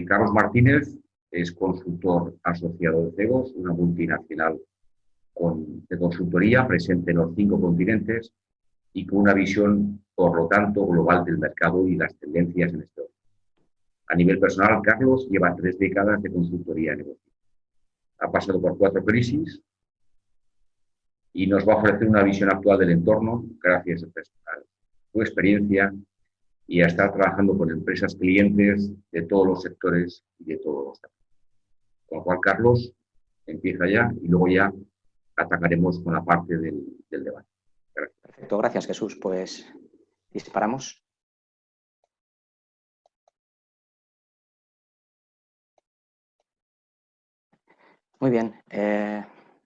Carlos Martínez es consultor asociado de Cegos, una multinacional de consultoría presente en los 5 continentes y con una visión, por lo tanto, global del mercado y las tendencias en este orden. A nivel personal, Carlos lleva 3 décadas de consultoría de negocio. Ha pasado por 4 crisis y nos va a ofrecer una visión actual del entorno gracias a su experiencia y a estar trabajando con empresas clientes de todos los sectores y de todos los sectores. Con lo cual, Carlos, empieza ya y luego ya atacaremos con la parte del debate. Gracias. Perfecto, gracias Jesús. Pues disparamos. Muy bien,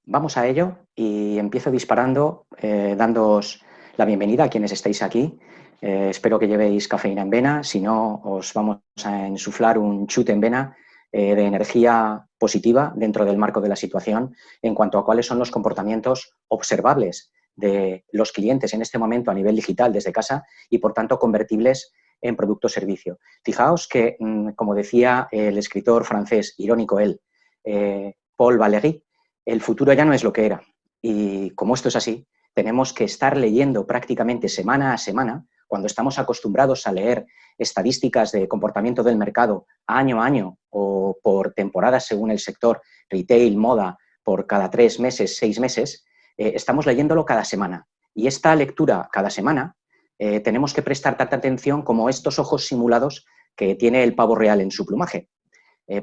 vamos a ello y empiezo disparando, dándoos la bienvenida a quienes estáis aquí. Espero que llevéis cafeína en vena, si no os vamos a insuflar un chute en vena de energía positiva dentro del marco de la situación en cuanto a cuáles son los comportamientos observables de los clientes en este momento a nivel digital desde casa y, por tanto, convertibles en producto o servicio. Fijaos que, como decía el escritor francés, irónico él, Paul Valéry, el futuro ya no es lo que era. Y como esto es así, tenemos que estar leyendo prácticamente semana a semana, cuando estamos acostumbrados a leer estadísticas de comportamiento del mercado año a año o por temporadas según el sector, retail, moda, por cada 3 meses, 6 meses, estamos leyéndolo cada semana. Y esta lectura cada semana tenemos que prestar tanta atención como estos ojos simulados que tiene el pavo real en su plumaje.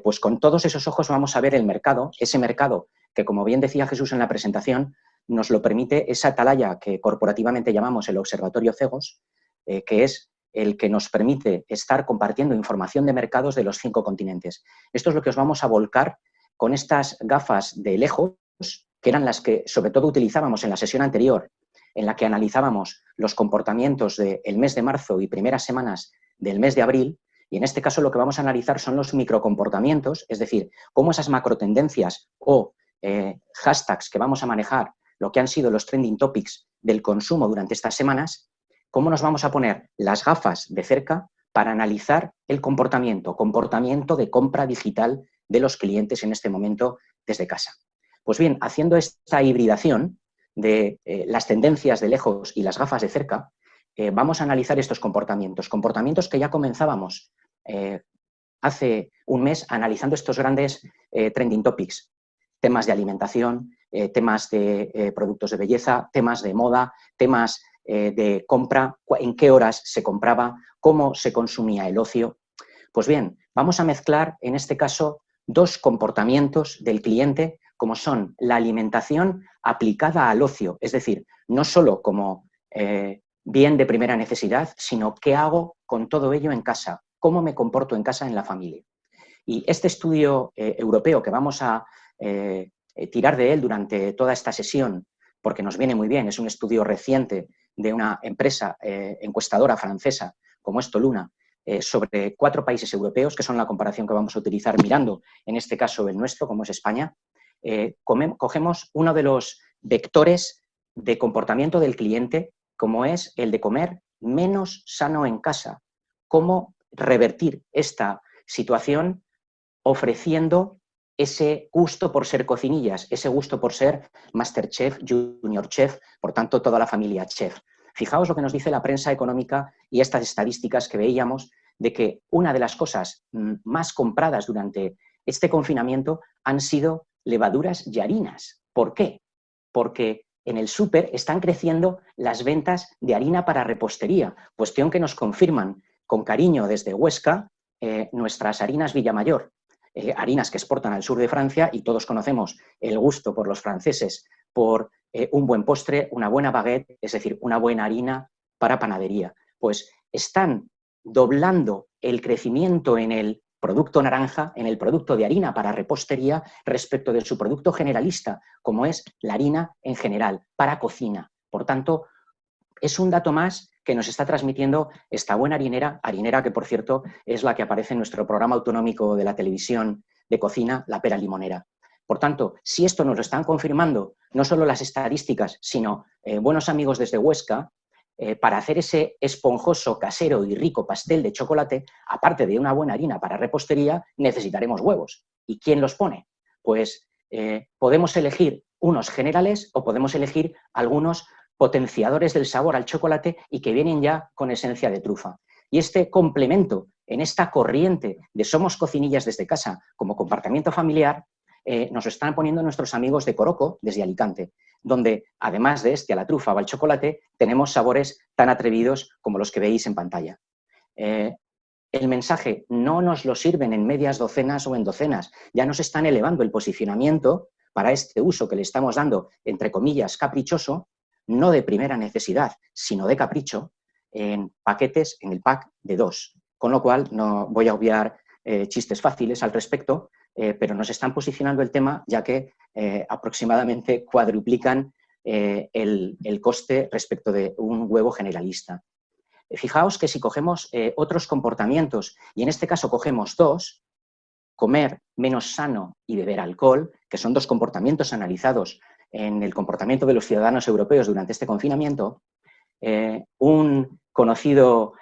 Pues con todos esos ojos vamos a ver el mercado, ese mercado que, como bien decía Jesús en la presentación, nos lo permite esa atalaya que corporativamente llamamos el Observatorio Cegos, que es el que nos permite estar compartiendo información de mercados de los 5 continentes. Esto es lo que os vamos a volcar con estas gafas de lejos, que eran las que sobre todo utilizábamos en la sesión anterior, en la que analizábamos los comportamientos del mes de marzo y primeras semanas del mes de abril. Y en este caso lo que vamos a analizar son los microcomportamientos, es decir, cómo esas macrotendencias o hashtags que vamos a manejar, lo que han sido los trending topics del consumo durante estas semanas, cómo nos vamos a poner las gafas de cerca para analizar el comportamiento de compra digital de los clientes en este momento desde casa. Pues bien, haciendo esta hibridación de las tendencias de lejos y las gafas de cerca, vamos a analizar estos comportamientos que ya comenzábamos hace un mes analizando estos grandes trending topics, temas de alimentación, temas de productos de belleza, temas de moda, temas de compra, en qué horas se compraba, cómo se consumía el ocio. Pues bien, vamos a mezclar en este caso 2 comportamientos del cliente como son la alimentación aplicada al ocio, es decir, no solo como bien de primera necesidad, sino qué hago con todo ello en casa, cómo me comporto en casa en la familia. Y este estudio europeo que vamos a tirar de él durante toda esta sesión, porque nos viene muy bien, es un estudio reciente de una empresa encuestadora francesa como es Toluna, sobre 4 países europeos, que son la comparación que vamos a utilizar mirando, en este caso el nuestro, como es España. Cogemos uno de los vectores de comportamiento del cliente, como es el de comer menos sano en casa. Cómo revertir esta situación ofreciendo ese gusto por ser cocinillas, ese gusto por ser Masterchef, Junior Chef, por tanto toda la familia chef. Fijaos lo que nos dice la prensa económica y estas estadísticas que veíamos de que una de las cosas más compradas durante este confinamiento han sido levaduras y harinas. ¿Por qué? Porque en el súper están creciendo las ventas de harina para repostería, cuestión que nos confirman con cariño desde Huesca nuestras harinas Villamayor, harinas que exportan al sur de Francia, y todos conocemos el gusto por los franceses por un buen postre, una buena baguette, es decir, una buena harina para panadería. Pues están doblando el crecimiento en el producto naranja, en el producto de harina para repostería respecto de su producto generalista, como es la harina en general, para cocina. Por tanto, es un dato más que nos está transmitiendo esta buena harinera que, por cierto, es la que aparece en nuestro programa autonómico de la televisión de cocina, La Pera Limonera. Por tanto, si esto nos lo están confirmando no solo las estadísticas, sino buenos amigos desde Huesca, para hacer ese esponjoso, casero y rico pastel de chocolate, aparte de una buena harina para repostería, necesitaremos huevos. ¿Y quién los pone? Pues podemos elegir unos generales o podemos elegir algunos potenciadores del sabor al chocolate y que vienen ya con esencia de trufa. Y este complemento en esta corriente de somos cocinillas desde casa como comportamiento familiar, nos lo están poniendo nuestros amigos de Coroco desde Alicante, donde además de a la trufa o al chocolate, tenemos sabores tan atrevidos como los que veis en pantalla. El mensaje no nos lo sirven en medias docenas o en docenas, ya nos están elevando el posicionamiento para este uso que le estamos dando, entre comillas, caprichoso, no de primera necesidad, sino de capricho, en paquetes, en el pack de 2. Con lo cual, no voy a obviar chistes fáciles al respecto, pero nos están posicionando el tema, ya que aproximadamente cuadruplican el coste respecto de un huevo generalista. Fijaos que si cogemos otros comportamientos, y en este caso cogemos 2, comer menos sano y beber alcohol, que son 2 comportamientos analizados en el comportamiento de los ciudadanos europeos durante este confinamiento, un conocido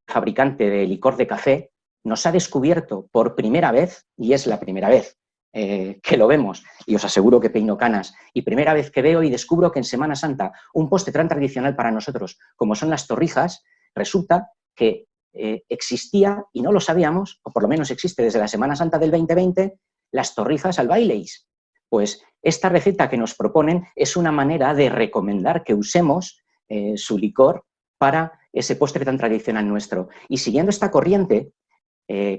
fabricante de licor de café nos ha descubierto por primera vez, y es la primera vez que lo vemos, y os aseguro que peino canas, y primera vez que veo y descubro que en Semana Santa un postre tan tradicional para nosotros como son las torrijas, resulta que existía, y no lo sabíamos, o por lo menos existe desde la Semana Santa del 2020, las torrijas al baileys. Pues esta receta que nos proponen es una manera de recomendar que usemos su licor para ese postre tan tradicional nuestro. Y siguiendo esta corriente,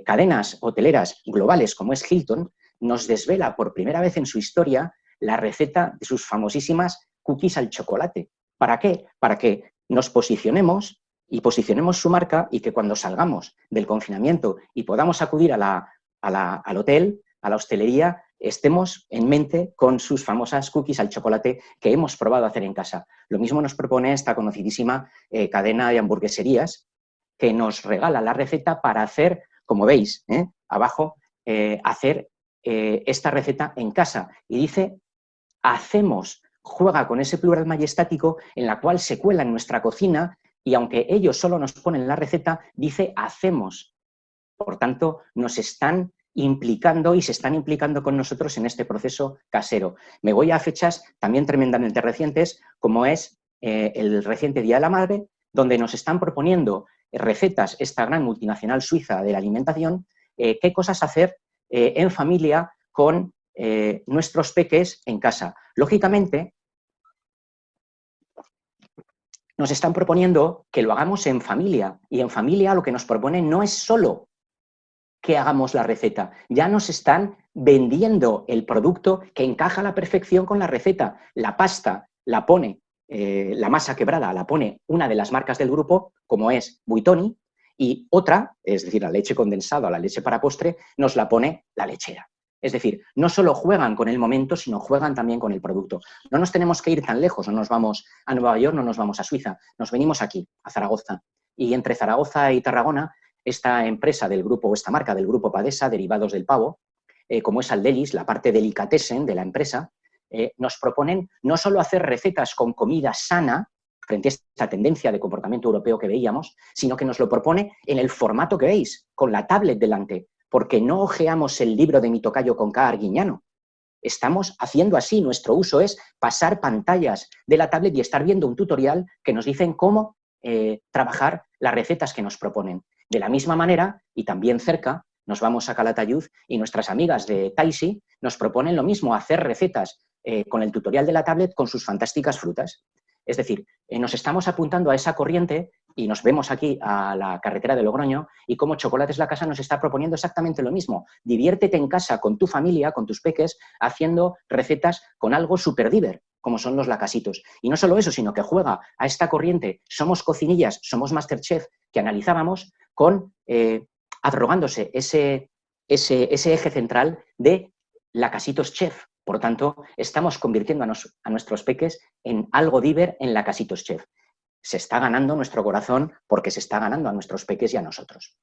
cadenas hoteleras globales como es Hilton, nos desvela por primera vez en su historia la receta de sus famosísimas cookies al chocolate. ¿Para qué? Para que nos posicionemos y posicionemos su marca y que cuando salgamos del confinamiento y podamos acudir al hotel, a la hostelería, estemos en mente con sus famosas cookies al chocolate que hemos probado a hacer en casa. Lo mismo nos propone esta conocidísima cadena de hamburgueserías que nos regala la receta para hacer, como veis, abajo, hacer esta receta en casa. Y dice, hacemos, juega con ese plural majestático en la cual se cuela en nuestra cocina y aunque ellos solo nos ponen la receta, dice hacemos. Por tanto, nos están implicando y se están implicando con nosotros en este proceso casero. Me voy a fechas también tremendamente recientes, como es el reciente Día de la Madre, donde nos están proponiendo recetas, esta gran multinacional suiza de la alimentación, qué cosas hacer en familia con nuestros peques en casa. Lógicamente, nos están proponiendo que lo hagamos en familia, y en familia lo que nos proponen no es solo que hagamos la receta, ya nos están vendiendo el producto que encaja a la perfección con la receta. La pasta la pone, la masa quebrada la pone una de las marcas del grupo, como es Buitoni, y otra, es decir, la leche condensada o la leche para postre, nos la pone la lechera. Es decir, no solo juegan con el momento, sino juegan también con el producto. No nos tenemos que ir tan lejos, no nos vamos a Nueva York, no nos vamos a Suiza, nos venimos aquí, a Zaragoza. Y entre Zaragoza y Tarragona, esta empresa del grupo, o esta marca del grupo Padesa, derivados del pavo, como es Aldelis, la parte delicatessen de la empresa, nos proponen no solo hacer recetas con comida sana, frente a esta tendencia de comportamiento europeo que veíamos, sino que nos lo propone en el formato que veis, con la tablet delante, porque no hojeamos el libro de mi tocayo con K. Arguiñano. Estamos haciendo así, nuestro uso es pasar pantallas de la tablet y estar viendo un tutorial que nos dicen cómo trabajar las recetas que nos proponen. De la misma manera, y también cerca, nos vamos a Calatayud y nuestras amigas de Taisi nos proponen lo mismo, hacer recetas con el tutorial de la tablet con sus fantásticas frutas. Es decir, nos estamos apuntando a esa corriente y nos vemos aquí a la carretera de Logroño y como Chocolates La Casa nos está proponiendo exactamente lo mismo. Diviértete en casa con tu familia, con tus peques, haciendo recetas con algo súper diver, como son los lacasitos. Y no solo eso, sino que juega a esta corriente, somos cocinillas, somos Masterchef, que analizábamos con arrogándose ese eje central de lacasitos chef. Por tanto, estamos convirtiendo a nuestros peques en algo diver en lacasitos chef. Se está ganando nuestro corazón porque se está ganando a nuestros peques y a nosotros.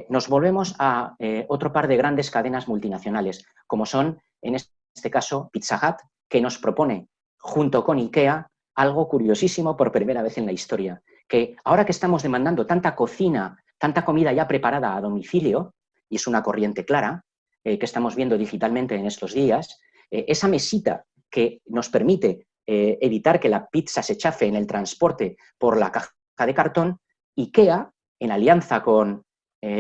Nos volvemos a otro par de grandes cadenas multinacionales, como son, en este caso, Pizza Hut, que nos propone, junto con IKEA, algo curiosísimo por primera vez en la historia, que ahora que estamos demandando tanta cocina, tanta comida ya preparada a domicilio, y es una corriente clara que estamos viendo digitalmente en estos días, esa mesita que nos permite evitar que la pizza se chafe en el transporte por la caja de cartón, IKEA, en alianza con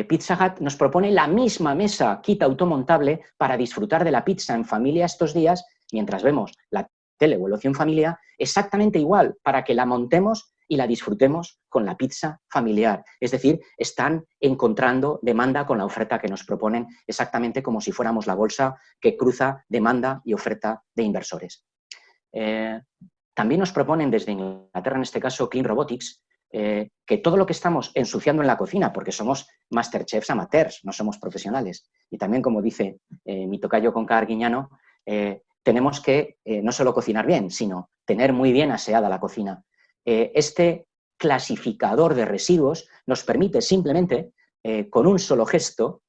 Pizza Hut, nos propone la misma mesa kit automontable para disfrutar de la pizza en familia estos días, mientras vemos la tele o el ocio en familia, exactamente igual, para que la montemos y la disfrutemos con la pizza familiar. Es decir, están encontrando demanda con la oferta que nos proponen, exactamente como si fuéramos la bolsa que cruza demanda y oferta de inversores. También nos proponen desde Inglaterra, en este caso Clean Robotics, que todo lo que estamos ensuciando en la cocina, porque somos masterchefs amateurs, no somos profesionales, y también, como dice mi tocayo Conca Arguiñano, tenemos que no solo cocinar bien, sino tener muy bien aseada la cocina. Este clasificador de residuos nos permite simplemente, con un solo gesto,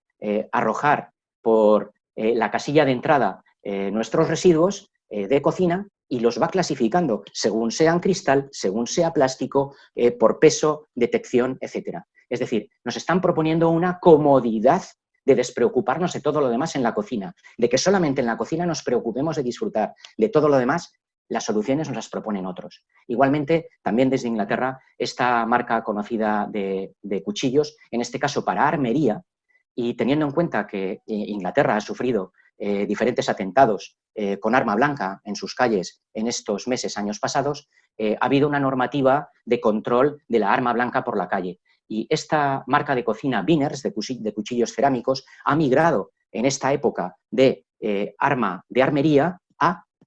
arrojar por la casilla de entrada nuestros residuos de cocina y los va clasificando según sean cristal, según sea plástico, por peso, detección, etc. Es decir, nos están proponiendo una comodidad de despreocuparnos de todo lo demás en la cocina, de que solamente en la cocina nos preocupemos de disfrutar, de todo lo demás las soluciones nos las proponen otros. Igualmente, también desde Inglaterra, esta marca conocida de cuchillos, en este caso para armería, y teniendo en cuenta que Inglaterra ha sufrido diferentes atentados con arma blanca en sus calles en estos meses, años pasados, ha habido una normativa de control de la arma blanca por la calle. Y esta marca de cocina, Winners, de cuchillos cerámicos, ha migrado en esta época de armería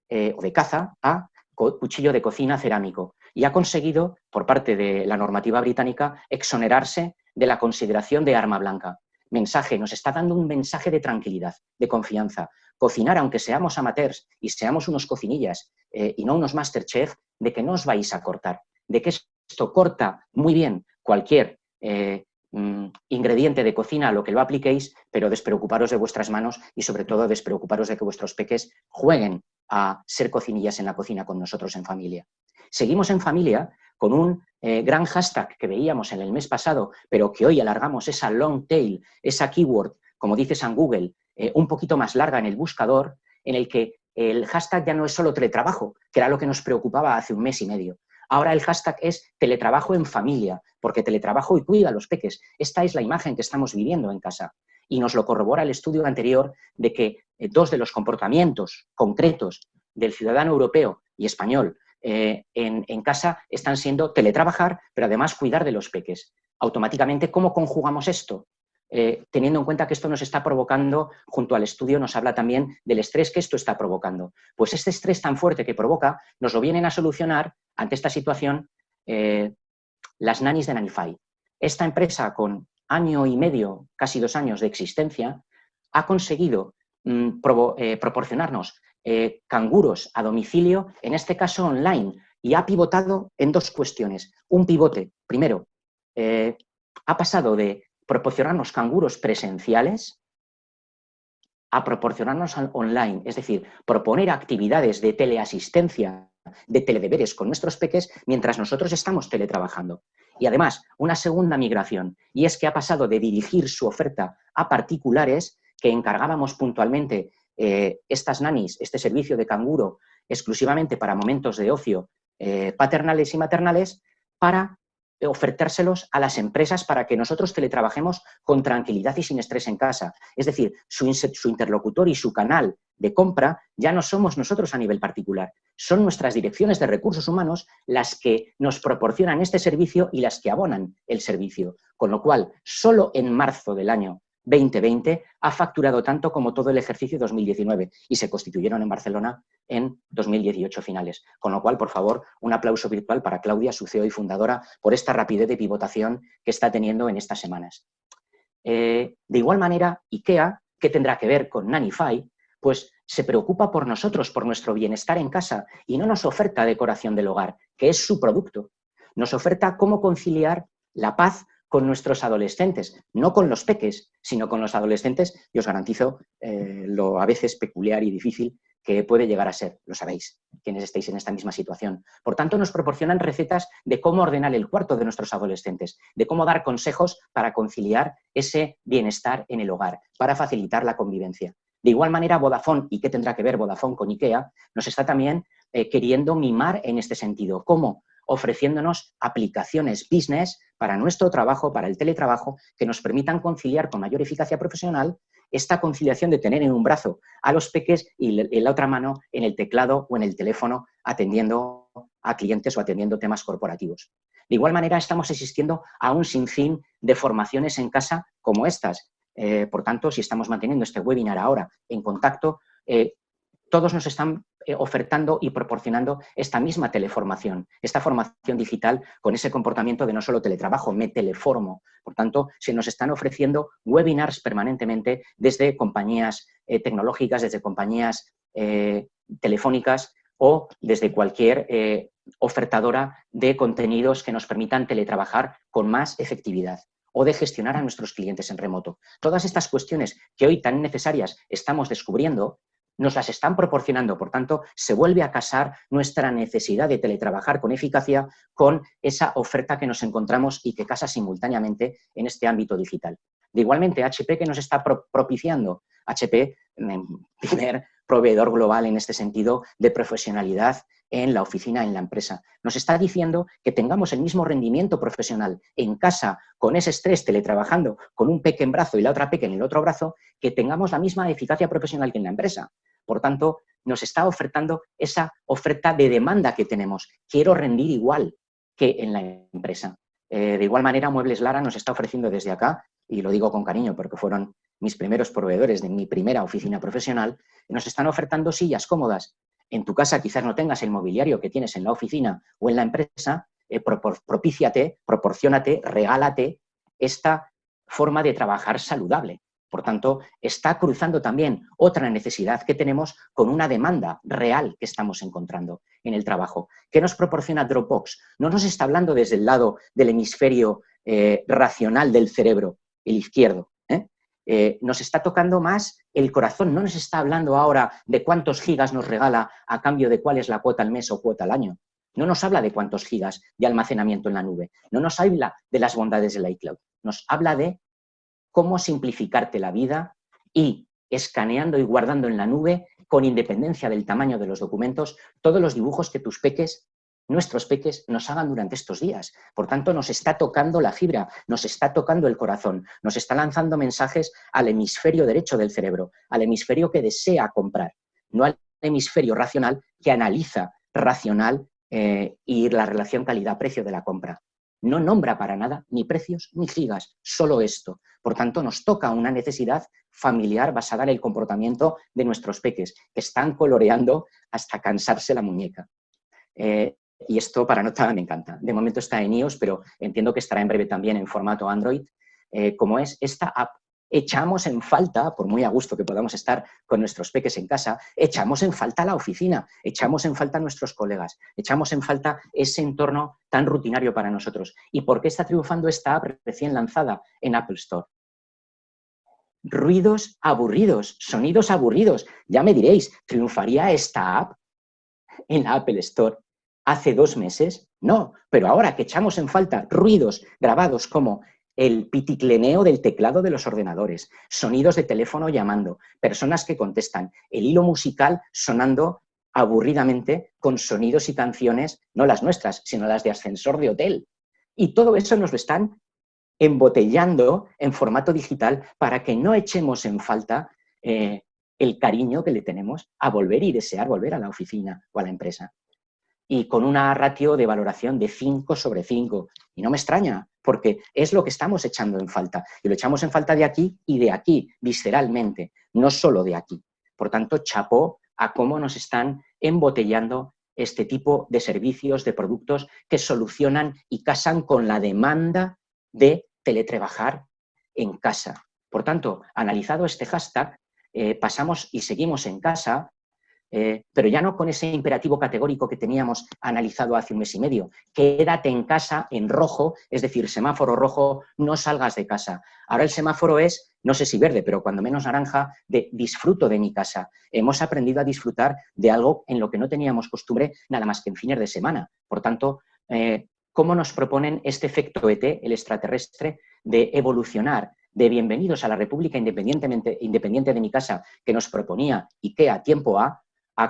o de caza a cuchillo de cocina cerámico. Y ha conseguido, por parte de la normativa británica, exonerarse de la consideración de arma blanca. Mensaje, nos está dando un mensaje de tranquilidad, de confianza. Cocinar, aunque seamos amateurs y seamos unos cocinillas y no unos masterchef, de que no os vais a cortar, de que esto corta muy bien cualquier ingrediente de cocina a lo que lo apliquéis, pero despreocuparos de vuestras manos y sobre todo despreocuparos de que vuestros peques jueguen a ser cocinillas en la cocina con nosotros en familia. Seguimos en familia con un gran hashtag que veíamos en el mes pasado, pero que hoy alargamos esa long tail, esa keyword, como dices en Google, un poquito más larga en el buscador, en el que el hashtag ya no es solo teletrabajo, que era lo que nos preocupaba hace un mes y medio. Ahora el hashtag es teletrabajo en familia, porque teletrabajo y cuida a los peques. Esta es la imagen que estamos viviendo en casa. Y nos lo corrobora el estudio anterior de que dos de los comportamientos concretos del ciudadano europeo y español en casa están siendo teletrabajar, pero además cuidar de los peques. Automáticamente, ¿cómo conjugamos esto? Teniendo en cuenta que esto nos está provocando, junto al estudio nos habla también del estrés que esto está provocando. Pues este estrés tan fuerte que provoca nos lo vienen a solucionar ante esta situación las nannies de Nannyfy. Esta empresa, con año y medio, casi 2 años de existencia, ha conseguido proporcionarnos canguros a domicilio, en este caso online, y ha pivotado en 2 cuestiones. Un pivote, primero, ha pasado de proporcionarnos canguros presenciales a proporcionarnos online, es decir, proponer actividades de teleasistencia, de teledeberes con nuestros peques mientras nosotros estamos teletrabajando. Y además, una segunda migración, y es que ha pasado de dirigir su oferta a particulares que encargábamos puntualmente estas nannies, este servicio de canguro exclusivamente para momentos de ocio paternales y maternales, para ofertárselos a las empresas para que nosotros teletrabajemos con tranquilidad y sin estrés en casa. Es decir, su interlocutor y su canal de compra ya no somos nosotros a nivel particular, son nuestras direcciones de recursos humanos las que nos proporcionan este servicio y las que abonan el servicio. Con lo cual, solo en marzo del año 2020 ha facturado tanto como todo el ejercicio 2019 y se constituyeron en Barcelona en 2018 finales. Con lo cual, por favor, un aplauso virtual para Claudia, su CEO y fundadora, por esta rapidez de pivotación que está teniendo en estas semanas. De igual manera, IKEA, ¿qué tendrá que ver con Nannyfy? Pues se preocupa por nosotros, por nuestro bienestar en casa y no nos oferta decoración del hogar, que es su producto. Nos oferta cómo conciliar la paz con nuestros adolescentes, no con los peques, sino con los adolescentes, y os garantizo lo a veces peculiar y difícil que puede llegar a ser, lo sabéis, quienes estéis en esta misma situación. Por tanto, nos proporcionan recetas de cómo ordenar el cuarto de nuestros adolescentes, de cómo dar consejos para conciliar ese bienestar en el hogar, para facilitar la convivencia. De igual manera, Vodafone, ¿y qué tendrá que ver Vodafone con IKEA?, nos está también queriendo mimar en este sentido. ¿Cómo? Ofreciéndonos aplicaciones business para nuestro trabajo, para el teletrabajo, que nos permitan conciliar con mayor eficacia profesional esta conciliación de tener en un brazo a los peques y en la otra mano en el teclado o en el teléfono atendiendo a clientes o atendiendo temas corporativos. De igual manera, estamos asistiendo a un sinfín de formaciones en casa como estas. Por tanto, si estamos manteniendo este webinar ahora en contacto, todos nos están ofertando y proporcionando esta misma teleformación, esta formación digital con ese comportamiento de no solo teletrabajo, me teleformo. Por tanto, se nos están ofreciendo webinars permanentemente desde compañías tecnológicas, desde compañías telefónicas o desde cualquier ofertadora de contenidos que nos permitan teletrabajar con más efectividad o de gestionar a nuestros clientes en remoto. Todas estas cuestiones que hoy tan necesarias estamos descubriendo, nos las están proporcionando. Por tanto, se vuelve a casar nuestra necesidad de teletrabajar con eficacia con esa oferta que nos encontramos y que casa simultáneamente en este ámbito digital. De igualmente, HP, que nos está propiciando, HP, primer proveedor global en este sentido de profesionalidad en la oficina, en la empresa, nos está diciendo que tengamos el mismo rendimiento profesional en casa, con ese estrés, teletrabajando, con un peque en brazo y la otra peque en el otro brazo, que tengamos la misma eficacia profesional que en la empresa. Por tanto, nos está ofertando esa oferta de demanda que tenemos. Quiero rendir igual que en la empresa. De igual manera, Muebles Lara nos está ofreciendo desde acá, y lo digo con cariño porque fueron mis primeros proveedores de mi primera oficina profesional, nos están ofertando sillas cómodas. En tu casa quizás no tengas el mobiliario que tienes en la oficina o en la empresa, propíciate, proporciónate, regálate esta forma de trabajar saludable. Por tanto, está cruzando también otra necesidad que tenemos con una demanda real que estamos encontrando en el trabajo. ¿Qué nos proporciona Dropbox? No nos está hablando desde el lado del hemisferio racional del cerebro, el izquierdo. Nos está tocando más el corazón. No nos está hablando ahora de cuántos gigas nos regala a cambio de cuál es la cuota al mes o cuota al año. No nos habla de cuántos gigas de almacenamiento en la nube. No nos habla de las bondades del iCloud. Nos habla de cómo simplificarte la vida y escaneando y guardando en la nube, con independencia del tamaño de los documentos, todos los dibujos que tus peques, nuestros peques, nos hagan durante estos días. Por tanto, nos está tocando la fibra, nos está tocando el corazón, nos está lanzando mensajes al hemisferio derecho del cerebro, al hemisferio que desea comprar, no al hemisferio racional que analiza racional y la relación calidad-precio de la compra. No nombra para nada ni precios ni gigas, solo esto. Por tanto, nos toca una necesidad familiar basada en el comportamiento de nuestros peques, que están coloreando hasta cansarse la muñeca. Y esto para nota me encanta. De momento está en iOS, pero entiendo que estará en breve también en formato Android, como es esta app. Echamos en falta, por muy a gusto que podamos estar con nuestros peques en casa, echamos en falta la oficina, echamos en falta a nuestros colegas, echamos en falta ese entorno tan rutinario para nosotros. ¿Y por qué está triunfando esta app recién lanzada en Apple Store? Ruidos aburridos, sonidos aburridos. Ya me diréis, ¿triunfaría esta app en la Apple Store hace 2 meses? No, pero ahora que echamos en falta ruidos grabados como el piticleneo del teclado de los ordenadores, sonidos de teléfono llamando, personas que contestan, el hilo musical sonando aburridamente con sonidos y canciones, no las nuestras, sino las de ascensor de hotel. Y todo eso nos lo están embotellando en formato digital para que no echemos en falta el cariño que le tenemos a volver y desear volver a la oficina o a la empresa. Y con una ratio de valoración de 5 sobre 5. Y no me extraña, porque es lo que estamos echando en falta. Y lo echamos en falta de aquí y de aquí, visceralmente, no solo de aquí. Por tanto, chapó a cómo nos están embotellando este tipo de servicios, de productos que solucionan y casan con la demanda de teletrabajar en casa. Por tanto, analizado este hashtag, pasamos y seguimos en casa pero ya no con ese imperativo categórico que teníamos analizado hace un mes y medio. Quédate en casa en rojo, es decir, semáforo rojo, no salgas de casa. Ahora el semáforo es, no sé si verde, pero cuando menos naranja, de disfruto de mi casa. Hemos aprendido a disfrutar de algo en lo que no teníamos costumbre nada más que en fines de semana. Por tanto, ¿cómo nos proponen este efecto ET, el extraterrestre, de evolucionar de bienvenidos a la República independiente de mi casa que nos proponía IKEA tiempo A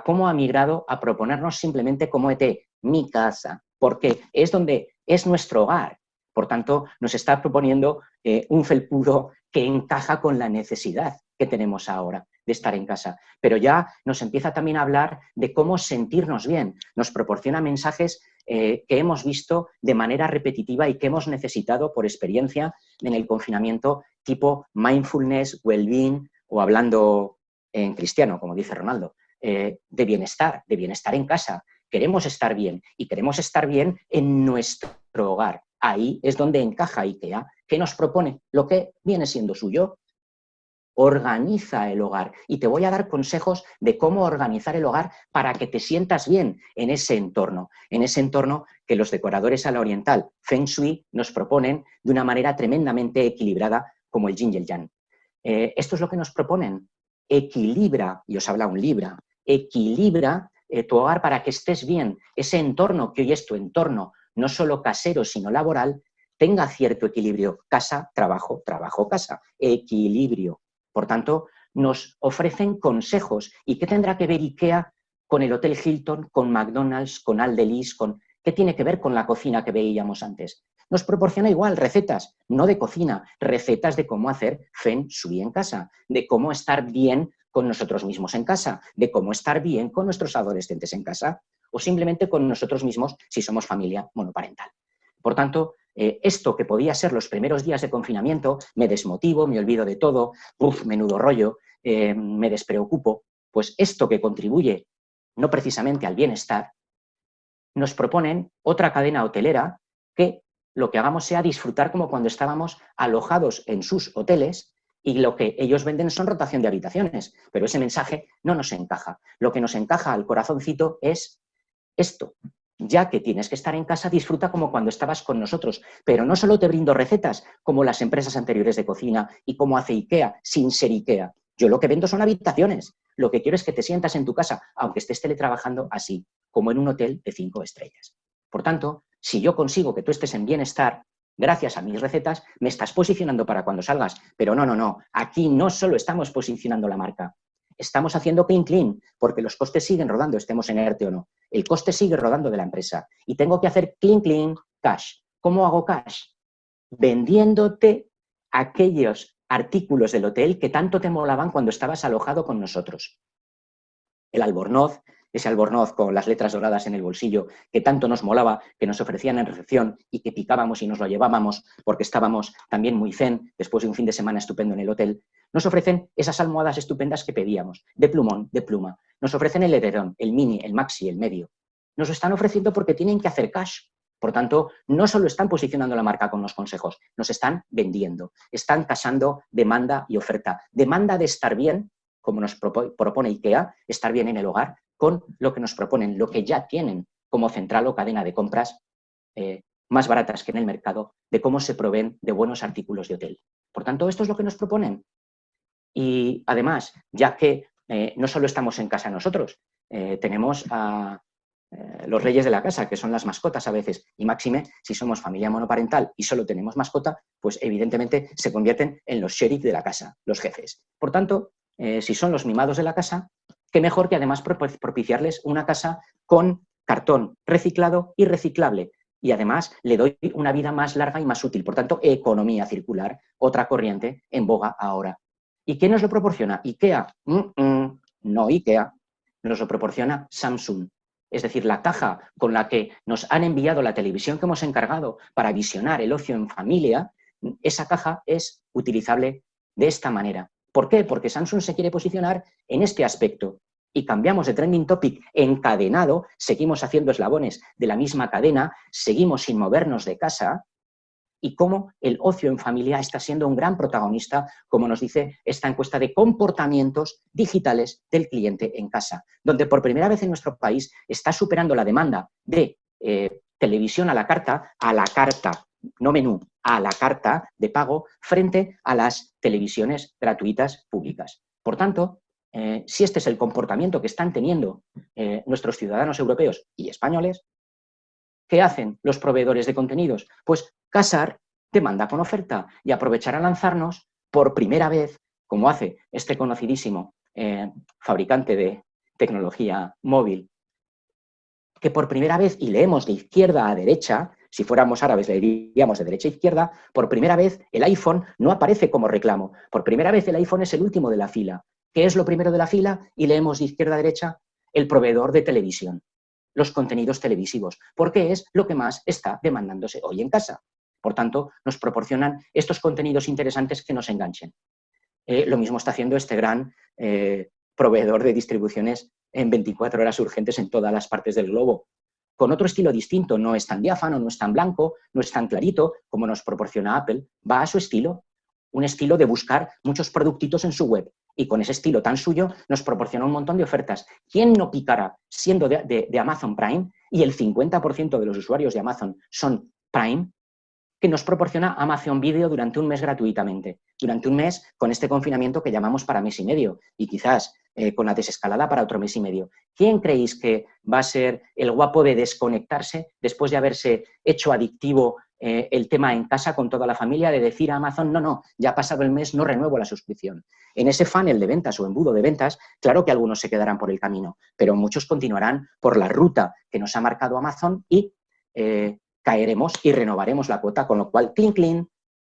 cómo ha migrado a proponernos simplemente como ET, mi casa, porque es donde es nuestro hogar. Por tanto, nos está proponiendo un felpudo que encaja con la necesidad que tenemos ahora de estar en casa. Pero ya nos empieza también a hablar de cómo sentirnos bien. Nos proporciona mensajes que hemos visto de manera repetitiva y que hemos necesitado por experiencia en el confinamiento, tipo mindfulness, well-being, o hablando en cristiano, como dice Ronaldo, de bienestar en casa. Queremos estar bien y queremos estar bien en nuestro hogar. Ahí es donde encaja IKEA, que nos propone lo que viene siendo suyo. Organiza el hogar y te voy a dar consejos de cómo organizar el hogar para que te sientas bien en ese entorno que los decoradores a la oriental, Feng Shui, nos proponen de una manera tremendamente equilibrada como el Yin y el Yang. Esto es lo que nos proponen. Equilibra, y os habla un Libra, equilibra tu hogar para que estés bien. Ese entorno que hoy es tu entorno, no solo casero, sino laboral, tenga cierto equilibrio. Casa, trabajo, trabajo, casa. Equilibrio. Por tanto, nos ofrecen consejos. ¿Y qué tendrá que ver IKEA con el Hotel Hilton, con McDonald's, con Aldelis, con qué tiene que ver con la cocina que veíamos antes? Nos proporciona igual recetas, no de cocina, recetas de cómo hacer Feng Shui en casa, de cómo estar bien con nosotros mismos en casa, de cómo estar bien con nuestros adolescentes en casa o simplemente con nosotros mismos si somos familia monoparental. Por tanto, esto que podía ser los primeros días de confinamiento, me desmotivo, me olvido de todo, menudo rollo, me despreocupo, pues esto que contribuye no precisamente al bienestar, nos proponen otra cadena hotelera que lo que hagamos sea disfrutar como cuando estábamos alojados en sus hoteles y lo que ellos venden son rotación de habitaciones, pero ese mensaje no nos encaja. Lo que nos encaja al corazoncito es esto. Ya que tienes que estar en casa, disfruta como cuando estabas con nosotros. Pero no solo te brindo recetas como las empresas anteriores de cocina y como hace IKEA, sin ser IKEA. Yo lo que vendo son habitaciones. Lo que quiero es que te sientas en tu casa, aunque estés teletrabajando así, como en un hotel de 5 estrellas. Por tanto, si yo consigo que tú estés en bienestar, gracias a mis recetas, me estás posicionando para cuando salgas. Pero no. Aquí no solo estamos posicionando la marca. Estamos haciendo clean, porque los costes siguen rodando, estemos en ERTE o no. El coste sigue rodando de la empresa y tengo que hacer clean, cash. ¿Cómo hago cash? Vendiéndote aquellos artículos del hotel que tanto te molaban cuando estabas alojado con nosotros. El albornoz, ese albornoz con las letras doradas en el bolsillo que tanto nos molaba, que nos ofrecían en recepción y que picábamos y nos lo llevábamos porque estábamos también muy zen después de un fin de semana estupendo en el hotel. Nos ofrecen esas almohadas estupendas que pedíamos, de plumón, de pluma. Nos ofrecen el edredón, el mini, el maxi, el medio. Nos lo están ofreciendo porque tienen que hacer cash. Por tanto, no solo están posicionando la marca con los consejos, nos están vendiendo. Están casando demanda y oferta. Demanda de estar bien, como nos propone IKEA, estar bien en el hogar, con lo que nos proponen, lo que ya tienen como central o cadena de compras más baratas que en el mercado, de cómo se proveen de buenos artículos de hotel. Por tanto, esto es lo que nos proponen. Y además, ya que no solo estamos en casa nosotros, tenemos a los reyes de la casa, que son las mascotas a veces, y máxime, si somos familia monoparental y solo tenemos mascota, pues evidentemente se convierten en los sheriff de la casa, los jefes. Por tanto, si son los mimados de la casa, qué mejor que además propiciarles una casa con cartón reciclado y reciclable. Y además le doy una vida más larga y más útil. Por tanto, economía circular, otra corriente en boga ahora. ¿Y quién nos lo proporciona? IKEA. No IKEA. Nos lo proporciona Samsung. Es decir, la caja con la que nos han enviado la televisión que hemos encargado para visionar el ocio en familia, esa caja es utilizable de esta manera. ¿Por qué? Porque Samsung se quiere posicionar en este aspecto. Y cambiamos de trending topic encadenado, seguimos haciendo eslabones de la misma cadena, seguimos sin movernos de casa, y cómo el ocio en familia está siendo un gran protagonista, como nos dice esta encuesta de comportamientos digitales del cliente en casa, donde por primera vez en nuestro país está superando la demanda de televisión a la carta, no menú, a la carta de pago frente a las televisiones gratuitas públicas. Por tanto, si este es el comportamiento que están teniendo nuestros ciudadanos europeos y españoles, ¿qué hacen los proveedores de contenidos? Pues casar demanda con oferta y aprovechar a lanzarnos por primera vez, como hace este conocidísimo fabricante de tecnología móvil, que por primera vez, y leemos de izquierda a derecha, si fuéramos árabes le diríamos de derecha a izquierda, por primera vez el iPhone no aparece como reclamo. Por primera vez el iPhone es el último de la fila. ¿Qué es lo primero de la fila? Y leemos de izquierda a derecha el proveedor de televisión, los contenidos televisivos, porque es lo que más está demandándose hoy en casa. Por tanto, nos proporcionan estos contenidos interesantes que nos enganchen. Lo mismo está haciendo este gran proveedor de distribuciones en 24 horas urgentes en todas las partes del globo. Con otro estilo distinto, no es tan diáfano, no es tan blanco, no es tan clarito como nos proporciona Apple, va a su estilo, un estilo de buscar muchos productitos en su web y con ese estilo tan suyo nos proporciona un montón de ofertas. ¿Quién no picará siendo de Amazon Prime y el 50% de los usuarios de Amazon son Prime? Que nos proporciona Amazon Video durante un mes gratuitamente, durante un mes con este confinamiento que llamamos para mes y medio y quizás con la desescalada para otro mes y medio. ¿Quién creéis que va a ser el guapo de desconectarse después de haberse hecho adictivo el tema en casa con toda la familia, de decir a Amazon, no, ya ha pasado el mes, no renuevo la suscripción? En ese funnel de ventas o embudo de ventas, claro que algunos se quedarán por el camino, pero muchos continuarán por la ruta que nos ha marcado Amazon y caeremos y renovaremos la cuota, con lo cual, clean, clean,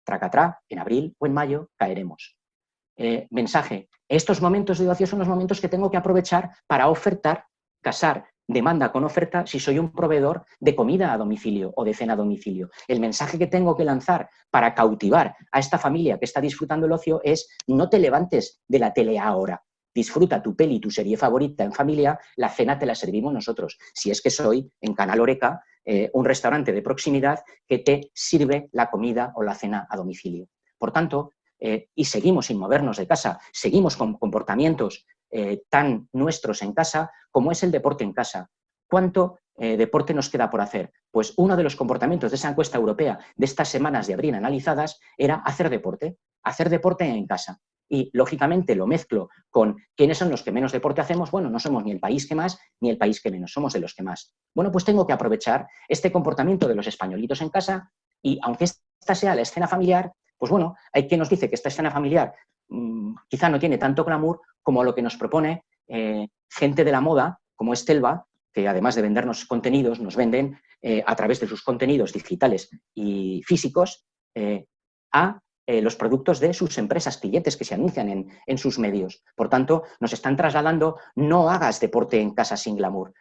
tracatrá, en abril o en mayo caeremos. Mensaje, estos momentos de ocio son los momentos que tengo que aprovechar para ofertar, casar demanda con oferta si soy un proveedor de comida a domicilio o de cena a domicilio. El mensaje que tengo que lanzar para cautivar a esta familia que está disfrutando el ocio es: no te levantes de la tele ahora. Disfruta tu peli, tu serie favorita en familia, la cena te la servimos nosotros. Si es que soy, en Canal Horeca, un restaurante de proximidad que te sirve la comida o la cena a domicilio. Por tanto, y seguimos sin movernos de casa, seguimos con comportamientos tan nuestros en casa como es el deporte en casa. ¿Cuánto deporte nos queda por hacer? Pues uno de los comportamientos de esa encuesta europea de estas semanas de abril analizadas era hacer deporte en casa. Y, lógicamente, lo mezclo con quiénes son los que menos deporte hacemos. Bueno, no somos ni el país que más ni el país que menos, somos de los que más. Bueno, pues tengo que aprovechar este comportamiento de los españolitos en casa y, aunque esta sea la escena familiar, pues bueno, hay quien nos dice que esta escena familiar quizá no tiene tanto glamour como lo que nos propone gente de la moda, como Estelva, que además de vendernos contenidos, nos venden a través de sus contenidos digitales y físicos a los productos de sus empresas clientes que se anuncian en sus medios. Por tanto, nos están trasladando: no hagas deporte en casa sin glamour,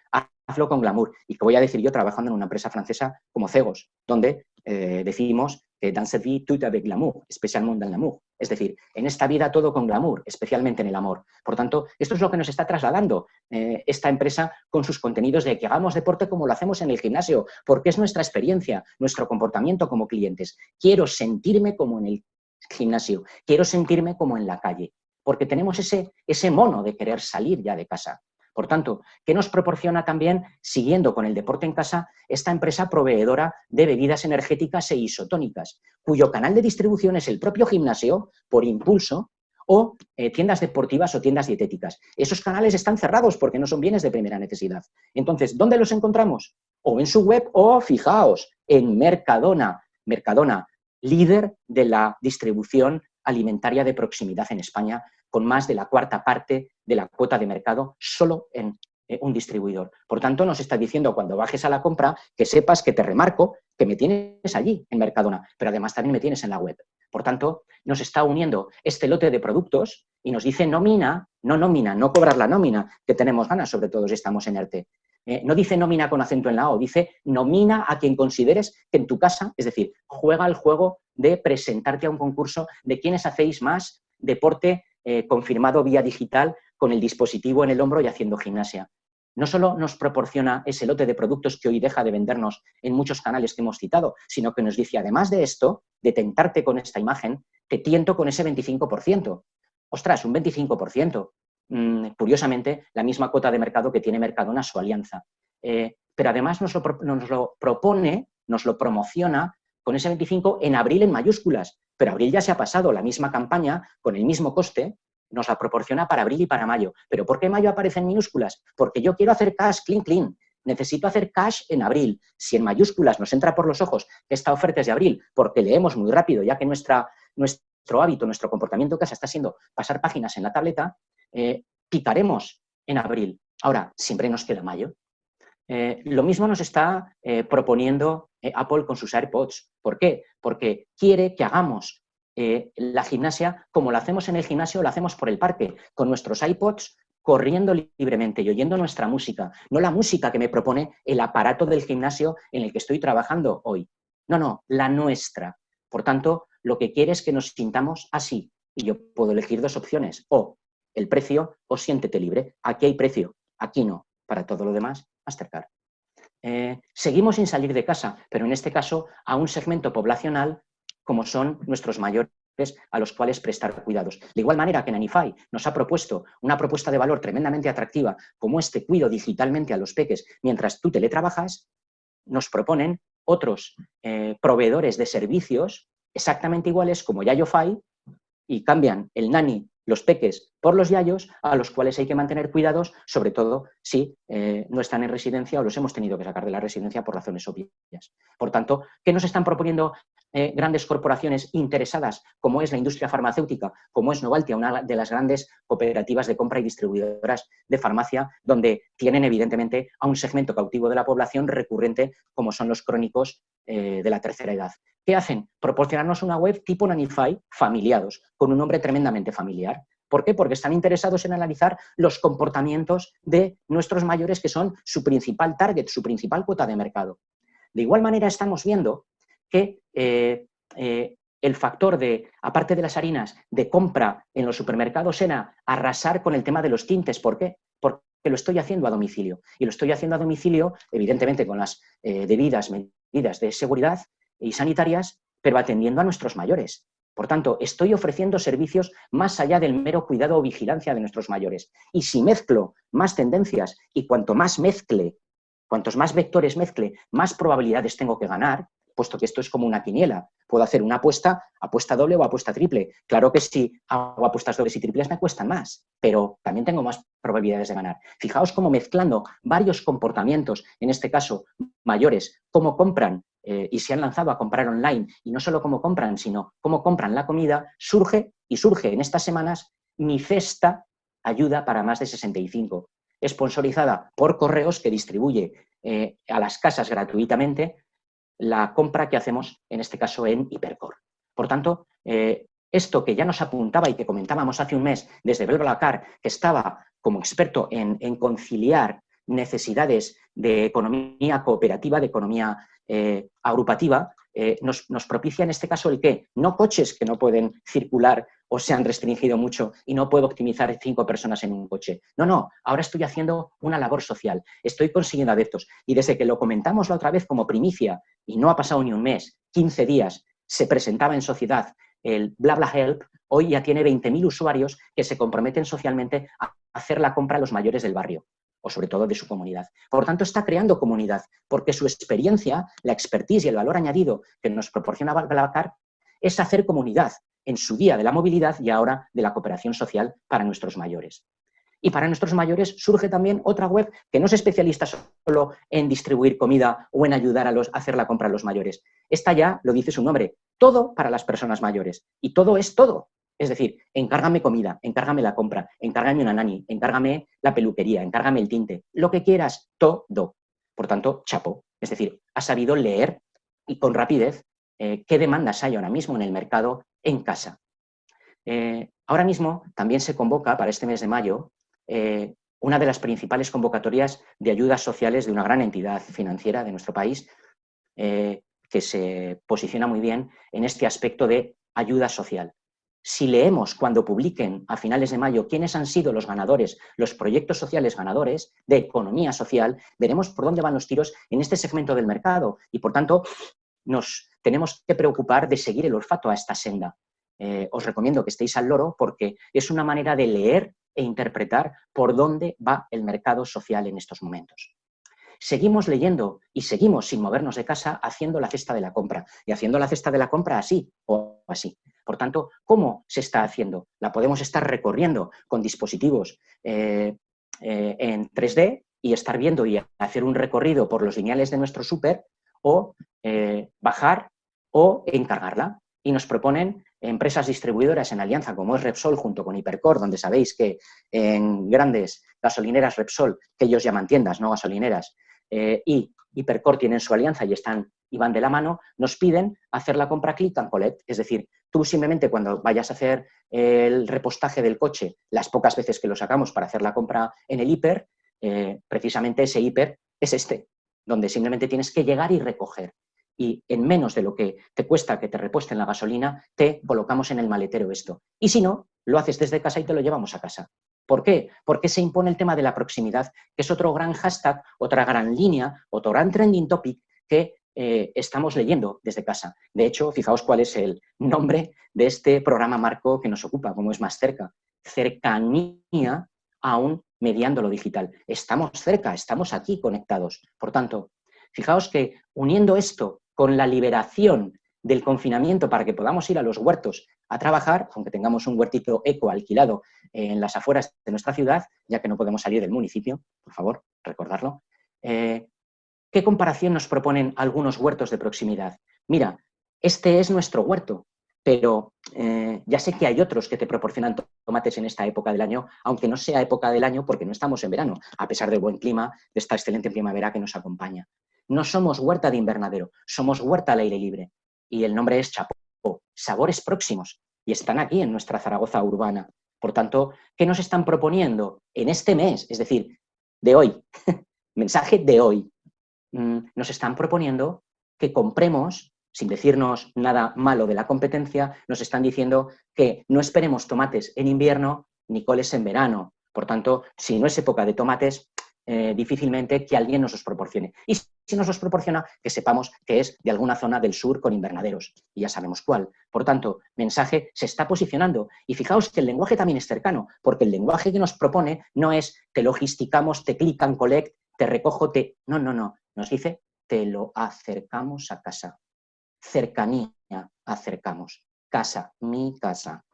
hazlo con glamour. Y que voy a decir yo trabajando en una empresa francesa como Cegos, donde decimos que dans cette vie tout avec glamour, especialmente dans l'amour. Es decir, en esta vida todo con glamour, especialmente en el amor. Por tanto, esto es lo que nos está trasladando esta empresa con sus contenidos de que hagamos deporte como lo hacemos en el gimnasio, porque es nuestra experiencia, nuestro comportamiento como clientes. Quiero sentirme como en el gimnasio, quiero sentirme como en la calle, porque tenemos ese mono de querer salir ya de casa. Por tanto, ¿qué nos proporciona también, siguiendo con el deporte en casa, esta empresa proveedora de bebidas energéticas e isotónicas, cuyo canal de distribución es el propio gimnasio, por impulso, o tiendas deportivas o tiendas dietéticas? Esos canales están cerrados porque no son bienes de primera necesidad. Entonces, ¿dónde los encontramos? O en su web o, fijaos, en Mercadona. Mercadona, líder de la distribución alimentaria de proximidad en España, con más de la cuarta parte de la cuota de mercado solo en un distribuidor. Por tanto, nos está diciendo, cuando bajes a la compra, que sepas que te remarco que me tienes allí en Mercadona, pero además también me tienes en la web. Por tanto, nos está uniendo este lote de productos y nos dice no cobrar la nómina, que tenemos ganas, sobre todo si estamos en ERTE. No dice nómina con acento en la O, dice nomina a quien consideres que en tu casa, es decir, juega el juego de presentarte a un concurso de quienes hacéis más deporte confirmado vía digital con el dispositivo en el hombro y haciendo gimnasia. no solo nos proporciona ese lote de productos que hoy deja de vendernos en muchos canales que hemos citado, sino que nos dice, además de esto, de tentarte con esta imagen, te tiento con ese 25%. Ostras, un 25%. Curiosamente, la misma cuota de mercado que tiene Mercadona, su alianza. Pero además nos lo propone, nos lo promociona con ese 25 en abril en mayúsculas. Pero abril ya se ha pasado, la misma campaña, con el mismo coste, nos la proporciona para abril y para mayo. ¿Pero por qué mayo aparece en minúsculas? Porque yo quiero hacer cash, clean, clean. Necesito hacer cash en abril. Si en mayúsculas nos entra por los ojos que esta oferta es de abril, porque leemos muy rápido, ya que nuestro hábito, nuestro comportamiento en casa está siendo pasar páginas en la tableta, picaremos en abril. Ahora, siempre nos queda mayo. Lo mismo nos está proponiendo Apple con sus AirPods. ¿Por qué? Porque quiere que hagamos la gimnasia como la hacemos en el gimnasio, la hacemos por el parque, con nuestros iPods corriendo libremente y oyendo nuestra música. No la música que me propone el aparato del gimnasio en el que estoy trabajando hoy. No, no, la nuestra. Por tanto, lo que quiere es que nos sintamos así. Y yo puedo elegir dos opciones. O el precio o siéntete libre. Aquí hay precio, aquí no. Para todo lo demás, Mastercard. Seguimos sin salir de casa, pero en este caso a un segmento poblacional como son nuestros mayores a los cuales prestar cuidados. De igual manera que Nanify nos ha propuesto una propuesta de valor tremendamente atractiva como este cuido digitalmente a los peques mientras tú teletrabajas, nos proponen otros proveedores de servicios exactamente iguales como YayoFi y cambian el nani, los peques, por los yayos a los cuales hay que mantener cuidados, sobre todo si no están en residencia o los hemos tenido que sacar de la residencia por razones obvias. Por tanto, ¿qué nos están proponiendo grandes corporaciones interesadas, como es la industria farmacéutica, como es Novaltia, una de las grandes cooperativas de compra y distribuidoras de farmacia, donde tienen evidentemente a un segmento cautivo de la población recurrente, como son los crónicos de la tercera edad? ¿Qué hacen? Proporcionarnos una web tipo Nanify, familiados, con un nombre tremendamente familiar. ¿Por qué? Porque están interesados en analizar los comportamientos de nuestros mayores, que son su principal target, su principal cuota de mercado. De igual manera, estamos viendo que el factor de, aparte de las harinas, de compra en los supermercados era arrasar con el tema de los tintes. ¿Por qué? Porque lo estoy haciendo a domicilio. Y lo estoy haciendo a domicilio, evidentemente, con las debidas medidas de seguridad y sanitarias, pero atendiendo a nuestros mayores. Por tanto, estoy ofreciendo servicios más allá del mero cuidado o vigilancia de nuestros mayores. Y si mezclo más tendencias y cuanto más mezcle, cuantos más vectores mezcle, más probabilidades tengo que ganar, puesto que esto es como una quiniela. Puedo hacer una apuesta doble o apuesta triple. Claro que si hago apuestas dobles y triples me cuestan más, pero también tengo más probabilidades de ganar. Fijaos cómo mezclando varios comportamientos, en este caso mayores, cómo compran y se han lanzado a comprar online, y no solo cómo compran, sino cómo compran la comida, surge en estas semanas mi cesta ayuda para más de 65, sponsorizada por Correos, que distribuye a las casas gratuitamente la compra que hacemos, en este caso, en Hipercor. Por tanto, esto que ya nos apuntaba y que comentábamos hace un mes desde BlaBlaCar, que estaba como experto en conciliar necesidades de economía cooperativa, de economía agrupativa, nos propicia en este caso el qué. No coches que no pueden circular o se han restringido mucho y no puedo optimizar 5 personas en un coche. No, no, ahora estoy haciendo una labor social, estoy consiguiendo adeptos. Y desde que lo comentamos la otra vez como primicia, y no ha pasado ni un mes, 15 días, se presentaba en sociedad el BlaBlaHelp, hoy ya tiene 20.000 usuarios que se comprometen socialmente a hacer la compra a los mayores del barrio, o sobre todo de su comunidad. Por tanto, está creando comunidad, porque su experiencia, la expertise y el valor añadido que nos proporciona BlaBlaCar es hacer comunidad en su día de la movilidad y ahora de la cooperación social para nuestros mayores. Y para nuestros mayores surge también otra web que no es especialista solo en distribuir comida o en ayudar a hacer la compra a los mayores. Esta ya lo dice su nombre, todo para las personas mayores. Y todo es todo. Es decir, encárgame comida, encárgame la compra, encárgame una nani, encárgame la peluquería, encárgame el tinte, lo que quieras, todo. Por tanto, chapo. Es decir, ha sabido leer y con rapidez qué demandas hay ahora mismo en el mercado en casa. Ahora mismo también se convoca para este mes de mayo una de las principales convocatorias de ayudas sociales de una gran entidad financiera de nuestro país que se posiciona muy bien en este aspecto de ayuda social. si leemos cuando publiquen a finales de mayo quiénes han sido los ganadores, los proyectos sociales ganadores de economía social, veremos por dónde van los tiros en este segmento del mercado y, por tanto, nos tenemos que preocupar de seguir el olfato a esta senda. Os recomiendo que estéis al loro porque es una manera de leer e interpretar por dónde va el mercado social en estos momentos. Seguimos leyendo y seguimos sin movernos de casa haciendo la cesta de la compra y haciendo la cesta de la compra así o así. Por tanto, ¿cómo se está haciendo? La podemos estar recorriendo con dispositivos en 3D y estar viendo y hacer un recorrido por los lineales de nuestro súper o bajar o encargarla. Y nos proponen empresas distribuidoras en alianza como es Repsol junto con Hipercor, donde sabéis que en grandes gasolineras Repsol, que ellos llaman tiendas, no gasolineras, y Hipercor tienen su alianza y van de la mano, nos piden hacer la compra click and collect. Es decir, tú simplemente cuando vayas a hacer el repostaje del coche, las pocas veces que lo sacamos para hacer la compra en el hiper, precisamente ese hiper es este, donde simplemente tienes que llegar y recoger. Y en menos de lo que te cuesta que te repuesten la gasolina, te colocamos en el maletero esto. Y si no, lo haces desde casa y te lo llevamos a casa. ¿Por qué? Porque se impone el tema de la proximidad, que es otro gran hashtag, otra gran línea, otro gran trending topic que estamos leyendo desde casa. De hecho, fijaos cuál es el nombre de este programa marco que nos ocupa, como es Más Cerca. Cercanía aún mediando lo digital. Estamos cerca, estamos aquí conectados. Por tanto, fijaos que uniendo esto con la liberación del confinamiento para que podamos ir a los huertos a trabajar, aunque tengamos un huertito eco alquilado en las afueras de nuestra ciudad, ya que no podemos salir del municipio, por favor, recordarlo. ¿Qué comparación nos proponen algunos huertos de proximidad? Mira, este es nuestro huerto, pero ya sé que hay otros que te proporcionan tomates en esta época del año, aunque no sea época del año porque no estamos en verano, a pesar del buen clima, de esta excelente primavera que nos acompaña. No somos huerta de invernadero, somos huerta al aire libre. Y el nombre es Chapó, sabores próximos, y están aquí en nuestra Zaragoza urbana. Por tanto, ¿qué nos están proponiendo en este mes? Es decir, de hoy, mensaje de hoy. Nos están proponiendo que compremos, sin decirnos nada malo de la competencia, nos están diciendo que no esperemos tomates en invierno ni coles en verano. Por tanto, si no es época de tomates, difícilmente que alguien nos los proporcione. Y si nos los proporciona, que sepamos que es de alguna zona del sur con invernaderos. Y ya sabemos cuál. Por tanto, mensaje se está posicionando. Y fijaos que el lenguaje también es cercano, porque el lenguaje que nos propone no es te logisticamos, te click and collect, te recojo, te... No, no, no. Nos dice te lo acercamos a casa. Cercanía, acercamos. Casa, mi casa.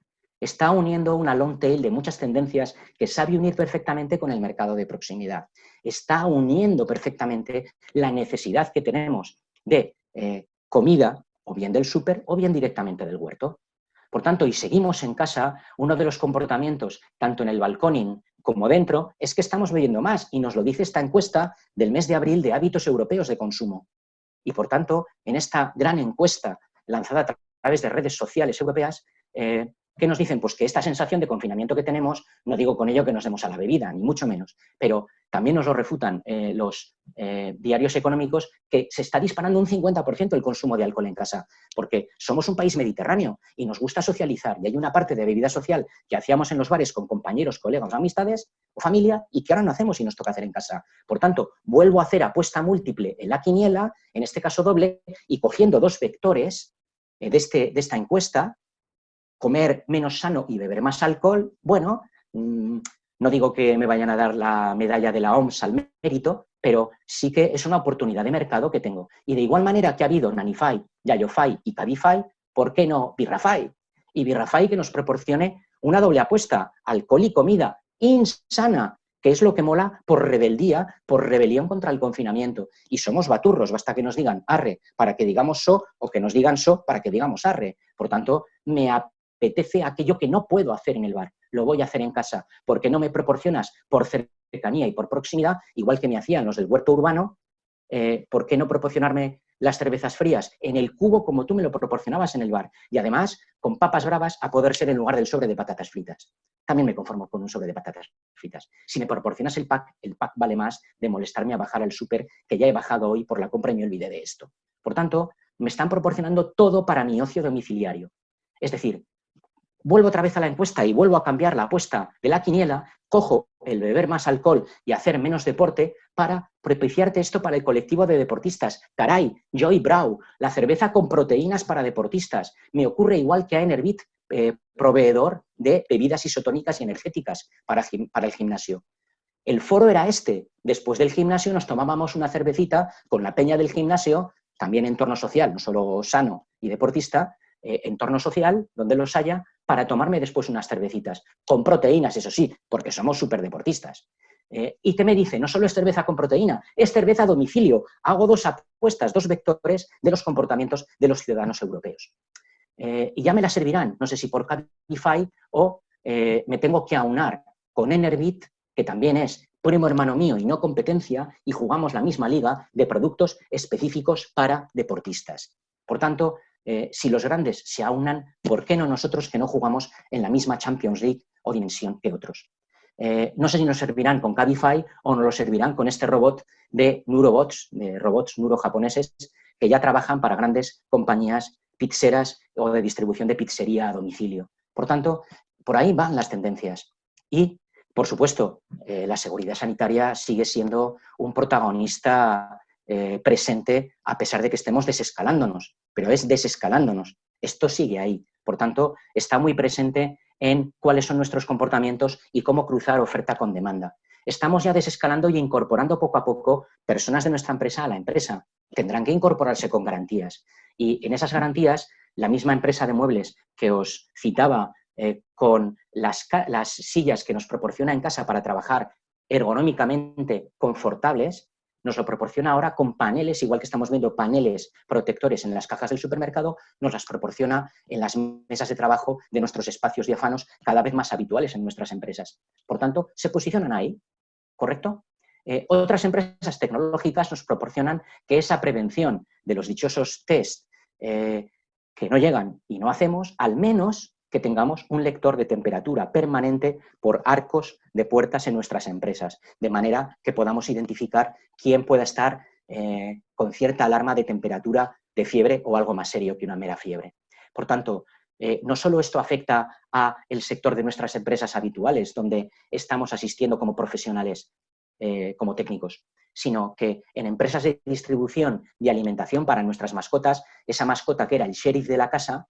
Está uniendo una long tail de muchas tendencias que sabe unir perfectamente con el mercado de proximidad. Está uniendo perfectamente la necesidad que tenemos de comida, o bien del súper, o bien directamente del huerto. Por tanto, y seguimos en casa, uno de los comportamientos, tanto en el balconing como dentro, es que estamos bebiendo más, y nos lo dice esta encuesta del mes de abril de hábitos europeos de consumo. Y por tanto, en esta gran encuesta lanzada a través de redes sociales europeas, ¿qué nos dicen? Pues que esta sensación de confinamiento que tenemos, no digo con ello que nos demos a la bebida, ni mucho menos, pero también nos lo refutan los diarios económicos, que se está disparando un 50% el consumo de alcohol en casa, porque somos un país mediterráneo y nos gusta socializar, y hay una parte de bebida social que hacíamos en los bares con compañeros, colegas, amistades o familia, y que ahora no hacemos y nos toca hacer en casa. Por tanto, vuelvo a hacer apuesta múltiple en la quiniela, en este caso doble, y cogiendo dos vectores de esta encuesta, comer menos sano y beber más alcohol, bueno, no digo que me vayan a dar la medalla de la OMS al mérito, pero sí que es una oportunidad de mercado que tengo. Y de igual manera que ha habido Nanify, Yayofy y Cabify, ¿por qué no Birrafy? Y Birrafy que nos proporcione una doble apuesta, alcohol y comida insana, que es lo que mola por rebeldía, por rebelión contra el confinamiento. Y somos baturros, basta que nos digan arre para que digamos so, o que nos digan so para que digamos arre. Por tanto, me apetece aquello que no puedo hacer en el bar, lo voy a hacer en casa, porque no me proporcionas por cercanía y por proximidad, igual que me hacían los del huerto urbano, ¿por qué no proporcionarme las cervezas frías en el cubo como tú me lo proporcionabas en el bar? Y además, con papas bravas a poder ser en lugar del sobre de patatas fritas. También me conformo con un sobre de patatas fritas. Si me proporcionas el pack vale más de molestarme a bajar al súper, que ya he bajado hoy por la compra y me olvidé de esto. Por tanto, me están proporcionando todo para mi ocio domiciliario. Es decir, vuelvo otra vez a la encuesta y vuelvo a cambiar la apuesta de la quiniela, cojo el beber más alcohol y hacer menos deporte para propiciarte esto para el colectivo de deportistas. Caray, Joy Brau, la cerveza con proteínas para deportistas. Me ocurre igual que a Enervit, proveedor de bebidas isotónicas y energéticas para el gimnasio. El foro era este. Después del gimnasio nos tomábamos una cervecita con la peña del gimnasio, también entorno social, no solo sano y deportista, entorno social, donde los haya, para tomarme después unas cervecitas, con proteínas, eso sí, porque somos súper deportistas. ¿Y qué me dice? No solo es cerveza con proteína, es cerveza a domicilio. Hago dos apuestas, dos vectores de los comportamientos de los ciudadanos europeos. Y ya me la servirán, no sé si por Cabify o me tengo que aunar con Enervit, que también es primo hermano mío y no competencia, y jugamos la misma liga de productos específicos para deportistas. Por tanto, si los grandes se aunan, ¿por qué no nosotros que no jugamos en la misma Champions League o dimensión que otros? No sé si nos servirán con Cabify o nos lo servirán con este robot de Neurobots, de robots neurojaponeses, que ya trabajan para grandes compañías pizzeras o de distribución de pizzería a domicilio. Por tanto, por ahí van las tendencias. Y, por supuesto, la seguridad sanitaria sigue siendo un protagonista presente a pesar de que estemos desescalándonos, pero es desescalándonos. Esto sigue ahí. Por tanto, está muy presente en cuáles son nuestros comportamientos y cómo cruzar oferta con demanda. Estamos ya desescalando y incorporando poco a poco personas de nuestra empresa a la empresa. Tendrán que incorporarse con garantías. Y en esas garantías, la misma empresa de muebles que os citaba con las sillas que nos proporciona en casa para trabajar ergonómicamente confortables, nos lo proporciona ahora con paneles, igual que estamos viendo paneles protectores en las cajas del supermercado, nos las proporciona en las mesas de trabajo de nuestros espacios diáfanos cada vez más habituales en nuestras empresas. Por tanto, se posicionan ahí, ¿correcto? Otras empresas tecnológicas nos proporcionan que esa prevención de los dichosos test que no llegan y no hacemos, al menos que tengamos un lector de temperatura permanente por arcos de puertas en nuestras empresas, de manera que podamos identificar quién pueda estar con cierta alarma de temperatura, de fiebre o algo más serio que una mera fiebre. Por tanto, no solo esto afecta al sector de nuestras empresas habituales, donde estamos asistiendo como profesionales, como técnicos, sino que en empresas de distribución de alimentación para nuestras mascotas, esa mascota que era el sheriff de la casa,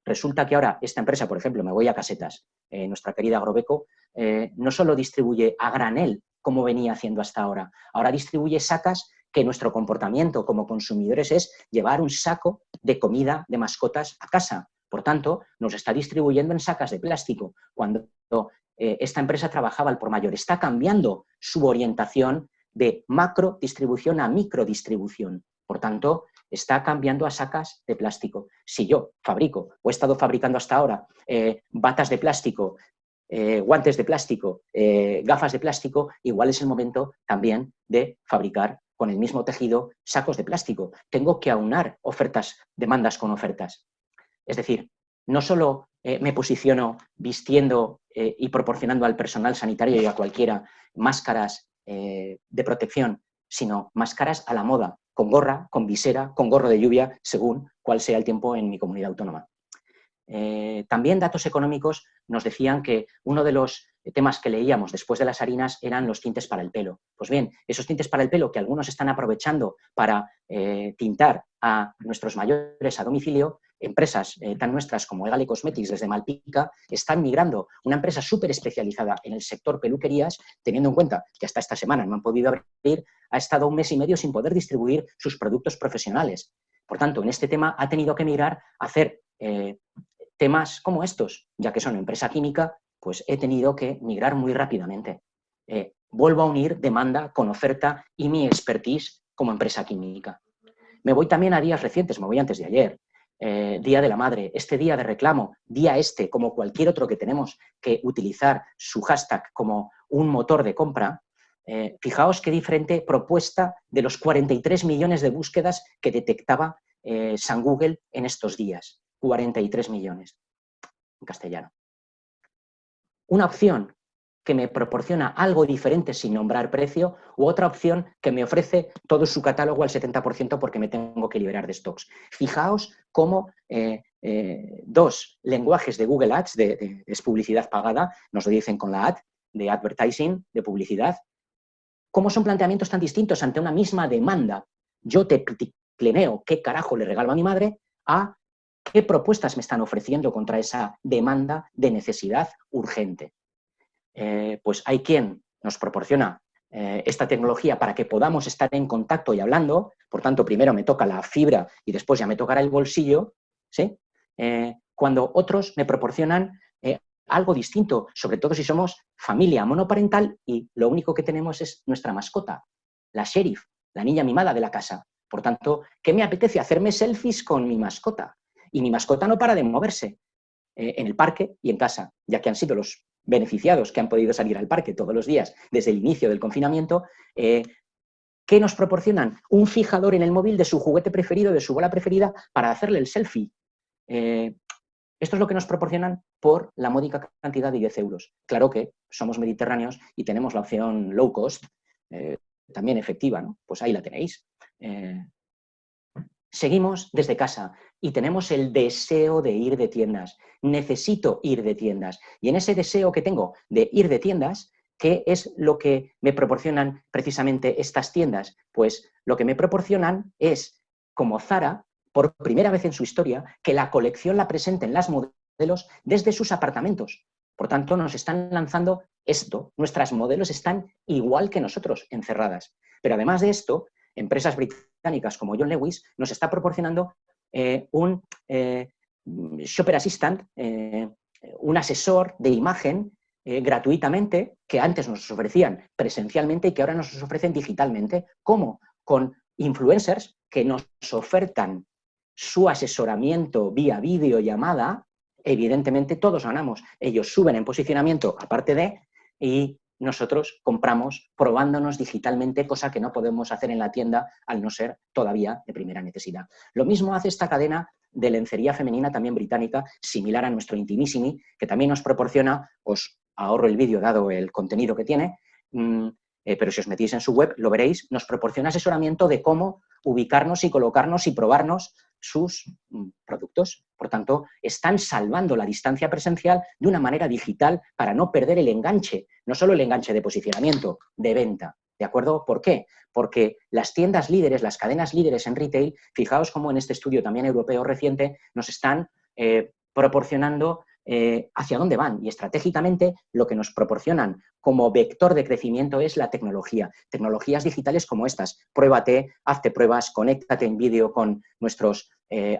resulta que ahora esta empresa, por ejemplo, me voy a Casetas, nuestra querida Agrobeco, no solo distribuye a granel, como venía haciendo hasta ahora, ahora distribuye sacas que nuestro comportamiento como consumidores es llevar un saco de comida de mascotas a casa. Por tanto, nos está distribuyendo en sacas de plástico. Cuando esta empresa trabajaba al por mayor, está cambiando su orientación de macro distribución a micro distribución. Por tanto, está cambiando a sacas de plástico. Si yo fabrico o he estado fabricando hasta ahora batas de plástico, guantes de plástico, gafas de plástico, igual es el momento también de fabricar con el mismo tejido sacos de plástico. Tengo que aunar ofertas, demandas con ofertas. Es decir, no solo me posiciono vistiendo y proporcionando al personal sanitario y a cualquiera máscaras de protección, sino máscaras a la moda, con gorra, con visera, con gorro de lluvia, según cuál sea el tiempo en mi comunidad autónoma. También datos económicos nos decían que uno de los temas que leíamos después de las harinas eran los tintes para el pelo. Pues bien, esos tintes para el pelo que algunos están aprovechando para tintar a nuestros mayores a domicilio, empresas tan nuestras como Egale Cosmetics desde Malpica están migrando. Una empresa súper especializada en el sector peluquerías, teniendo en cuenta que hasta esta semana no han podido abrir, ha estado 1 mes y medio sin poder distribuir sus productos profesionales. Por tanto, en este tema ha tenido que migrar a hacer temas como estos, ya que son empresa química, pues he tenido que migrar muy rápidamente. Vuelvo a unir demanda con oferta y mi expertise como empresa química. Me voy también a días recientes, me voy antes de ayer. Día de la Madre, este día de reclamo, día este, como cualquier otro que tenemos que utilizar su hashtag como un motor de compra, fijaos qué diferente propuesta de los 43 millones de búsquedas que detectaba San Google en estos días. 43 millones en castellano. Una opción que me proporciona algo diferente sin nombrar precio, u otra opción que me ofrece todo su catálogo al 70% porque me tengo que liberar de stocks. Fijaos cómo de 2 lenguajes de Google Ads, es publicidad pagada, nos lo dicen con la ad, de advertising, de publicidad. ¿Cómo son planteamientos tan distintos ante una misma demanda? Yo te pleneo qué carajo le regalo a mi madre, a qué propuestas me están ofreciendo contra esa demanda de necesidad urgente. Pues hay quien nos proporciona esta tecnología para que podamos estar en contacto y hablando, por tanto, primero me toca la fibra y después ya me tocará el bolsillo, ¿sí? Cuando otros me proporcionan algo distinto, sobre todo si somos familia monoparental y lo único que tenemos es nuestra mascota, la sheriff, la niña mimada de la casa. Por tanto, ¿qué me apetece? Hacerme selfies con mi mascota. Y mi mascota no para de moverse en el parque y en casa, ya que han sido los beneficiados que han podido salir al parque todos los días desde el inicio del confinamiento. ¿Qué nos proporcionan? Un fijador en el móvil de su juguete preferido, de su bola preferida, para hacerle el selfie. Esto es lo que nos proporcionan por la módica cantidad de 10 euros. Claro que somos mediterráneos y tenemos la opción low cost, también efectiva, ¿no? Pues ahí la tenéis. Seguimos desde casa y tenemos el deseo de ir de tiendas. Necesito ir de tiendas. Y en ese deseo que tengo de ir de tiendas, ¿qué es lo que me proporcionan precisamente estas tiendas? Pues lo que me proporcionan es, como Zara, por primera vez en su historia, que la colección la presenten las modelos desde sus apartamentos. Por tanto, nos están lanzando esto. Nuestras modelos están igual que nosotros, encerradas. Pero además de esto, empresas británicas como John Lewis nos está proporcionando un shopper assistant, un asesor de imagen gratuitamente, que antes nos ofrecían presencialmente y que ahora nos ofrecen digitalmente. ¿Cómo? Con influencers que nos ofertan su asesoramiento vía videollamada. Evidentemente todos ganamos. Ellos suben en posicionamiento aparte de, y nosotros compramos probándonos digitalmente, cosa que no podemos hacer en la tienda al no ser todavía de primera necesidad. Lo mismo hace esta cadena de lencería femenina también británica, similar a nuestro Intimissimi, que también nos proporciona, os ahorro el vídeo dado el contenido que tiene, pero si os metís en su web lo veréis, nos proporciona asesoramiento de cómo ubicarnos y colocarnos y probarnos sus productos. Por tanto, están salvando la distancia presencial de una manera digital para no perder el enganche, no solo el enganche de posicionamiento, de venta. ¿De acuerdo? ¿Por qué? Porque las tiendas líderes, las cadenas líderes en retail, fijaos cómo en este estudio también europeo reciente nos están proporcionando hacia dónde van. Y estratégicamente lo que nos proporcionan como vector de crecimiento es la tecnología. Tecnologías digitales como estas. Pruébate, hazte pruebas, conéctate en vídeo con nuestros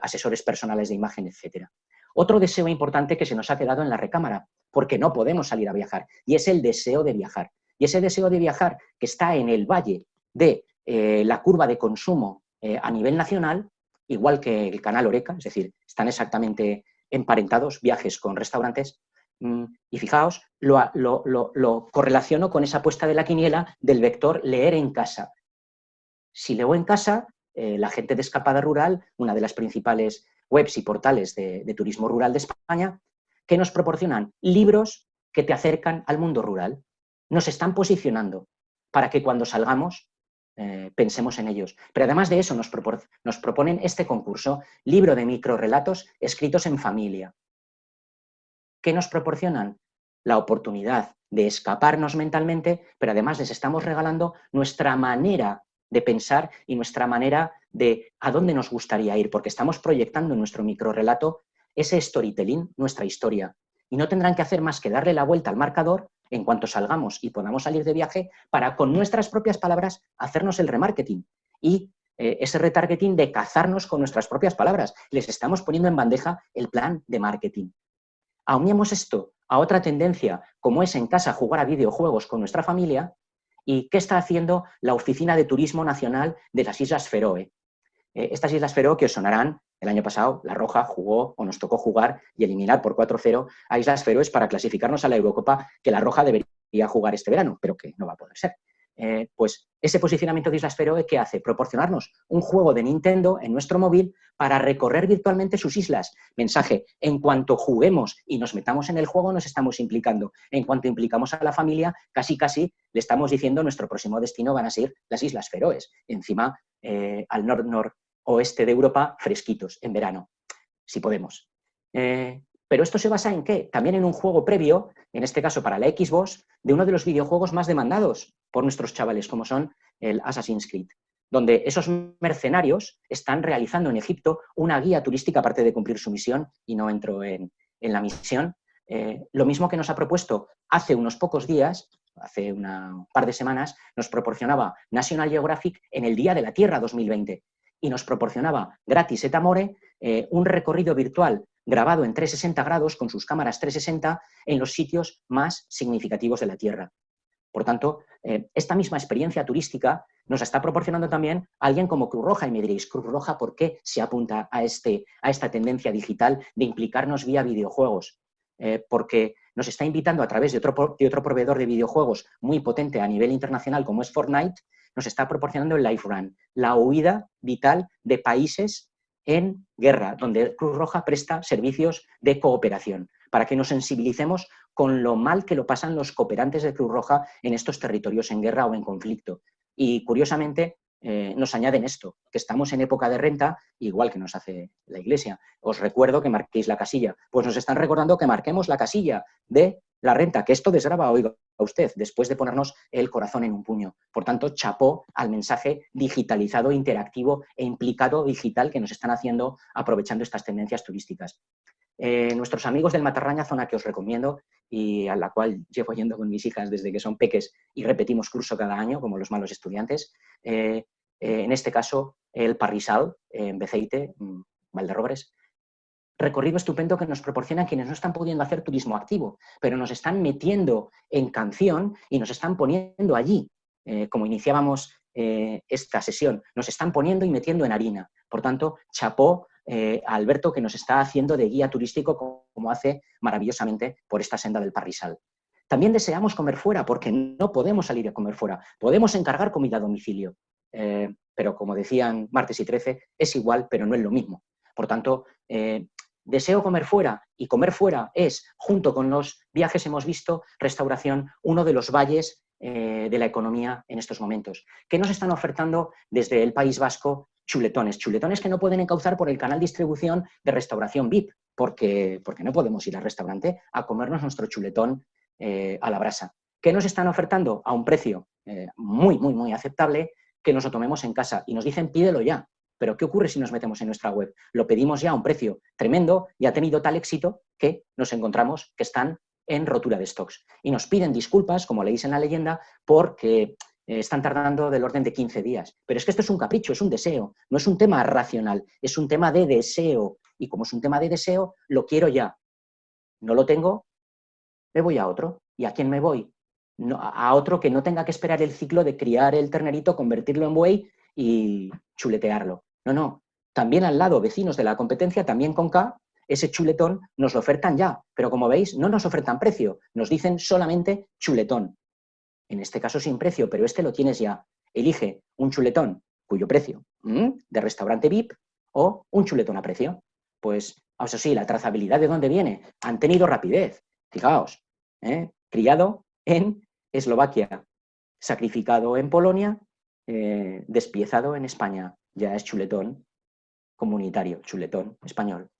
asesores personales de imagen, etc. Otro deseo importante que se nos ha quedado en la recámara, porque no podemos salir a viajar, y es el deseo de viajar. Y ese deseo de viajar que está en el valle de la curva de consumo a nivel nacional, igual que el canal Horeca, es decir, están exactamente emparentados viajes con restaurantes, y fijaos, lo correlaciono con esa apuesta de la quiniela del vector leer en casa. Si leo en casa, la gente de Escapada Rural, una de las principales webs y portales de turismo rural de España, que nos proporcionan libros que te acercan al mundo rural. Nos están posicionando para que cuando salgamos pensemos en ellos. Pero además de eso nos proponen este concurso, libro de microrrelatos escritos en familia. ¿Qué nos proporcionan? La oportunidad de escaparnos mentalmente, pero además les estamos regalando nuestra manera de pensar y nuestra manera de a dónde nos gustaría ir, porque estamos proyectando en nuestro microrrelato ese storytelling, nuestra historia. Y no tendrán que hacer más que darle la vuelta al marcador en cuanto salgamos y podamos salir de viaje para, con nuestras propias palabras, hacernos el remarketing y ese retargeting de cazarnos con nuestras propias palabras. Les estamos poniendo en bandeja el plan de marketing. Aunemos esto a otra tendencia, como es en casa jugar a videojuegos con nuestra familia. ¿Y qué está haciendo la Oficina de Turismo Nacional de las Islas Feroe? Estas Islas Feroe, que os sonarán, el año pasado La Roja jugó o nos tocó jugar y eliminar por 4-0 a Islas Feroes para clasificarnos a la Eurocopa, que La Roja debería jugar este verano, pero que no va a poder ser. Pues ese posicionamiento de Islas Feroe, ¿qué hace? Proporcionarnos un juego de Nintendo en nuestro móvil para recorrer virtualmente sus islas. Mensaje, en cuanto juguemos y nos metamos en el juego, nos estamos implicando. En cuanto implicamos a la familia, casi le estamos diciendo nuestro próximo destino van a ser las Islas Feroes. Encima, al noroeste de Europa, fresquitos, en verano, si podemos. Pero esto se basa en ¿qué? También en un juego previo, en este caso para la Xbox, de uno de los videojuegos más demandados por nuestros chavales, como son el Assassin's Creed, donde esos mercenarios están realizando en Egipto una guía turística, aparte de cumplir su misión, y no entro en la misión. Lo mismo que nos ha propuesto hace unos pocos días, hace un par de semanas, nos proporcionaba National Geographic en el Día de la Tierra 2020 y nos proporcionaba gratis et amore un recorrido virtual grabado en 360 grados con sus cámaras 360 en los sitios más significativos de la Tierra. Por tanto, esta misma experiencia turística nos está proporcionando también alguien como Cruz Roja. Y me diréis, Cruz Roja, ¿por qué se apunta a esta tendencia digital de implicarnos vía videojuegos? Porque nos está invitando a través de otro proveedor de videojuegos muy potente a nivel internacional como es Fortnite, nos está proporcionando el Life Run, la huida vital de países en guerra, donde Cruz Roja presta servicios de cooperación, para que nos sensibilicemos con lo mal que lo pasan los cooperantes de Cruz Roja en estos territorios en guerra o en conflicto. Y curiosamente nos añaden esto, que estamos en época de renta, igual que nos hace la Iglesia. Os recuerdo que marquéis la casilla. Pues nos están recordando que marquemos la casilla de la renta, que esto desgrava, oiga usted, después de ponernos el corazón en un puño. Por tanto, chapó al mensaje digitalizado, interactivo e implicado digital que nos están haciendo aprovechando estas tendencias turísticas. Nuestros amigos del Matarraña, zona que os recomiendo y a la cual llevo yendo con mis hijas desde que son peques y repetimos curso cada año, como los malos estudiantes. En este caso, el Parrisal, en Beceite, Valderrobres. Recorrido estupendo que nos proporcionan quienes no están pudiendo hacer turismo activo, pero nos están metiendo en canción y nos están poniendo allí, como iniciábamos esta sesión, nos están poniendo y metiendo en harina. Por tanto, chapó a Alberto, que nos está haciendo de guía turístico como hace maravillosamente por esta senda del Parrisal. También deseamos comer fuera porque no podemos salir a comer fuera. Podemos encargar comida a domicilio, pero como decían Martes y 13, es igual, pero no es lo mismo. Por tanto, deseo comer fuera y comer fuera es, junto con los viajes hemos visto, restauración, uno de los valles de la economía en estos momentos. ¿Qué nos están ofertando desde el País Vasco? Chuletones que no pueden encauzar por el canal de distribución de restauración VIP, porque no podemos ir al restaurante a comernos nuestro chuletón a la brasa. ¿Qué nos están ofertando? A un precio muy aceptable, que nos lo tomemos en casa y nos dicen pídelo ya. Pero ¿qué ocurre si nos metemos en nuestra web? Lo pedimos ya a un precio tremendo y ha tenido tal éxito que nos encontramos que están en rotura de stocks. Y nos piden disculpas, como leéis en la leyenda, porque están tardando del orden de 15 días. Pero es que esto es un capricho, es un deseo, no es un tema racional, es un tema de deseo. Y como es un tema de deseo, lo quiero ya. No lo tengo, me voy a otro. ¿Y a quién me voy? No, a otro que no tenga que esperar el ciclo de criar el ternerito, convertirlo en buey y chuletearlo. No. También al lado, vecinos de la competencia, también con K, ese chuletón nos lo ofertan ya. Pero como veis, no nos ofertan precio, nos dicen solamente chuletón. En este caso sin precio, pero este lo tienes ya. Elige un chuletón cuyo precio de restaurante VIP o un chuletón a precio. Pues, eso sí, la trazabilidad de dónde viene. Han tenido rapidez. Fijaos, criado en Eslovaquia, sacrificado en Polonia, despiezado en España. Ya es chuletón comunitario, chuletón español.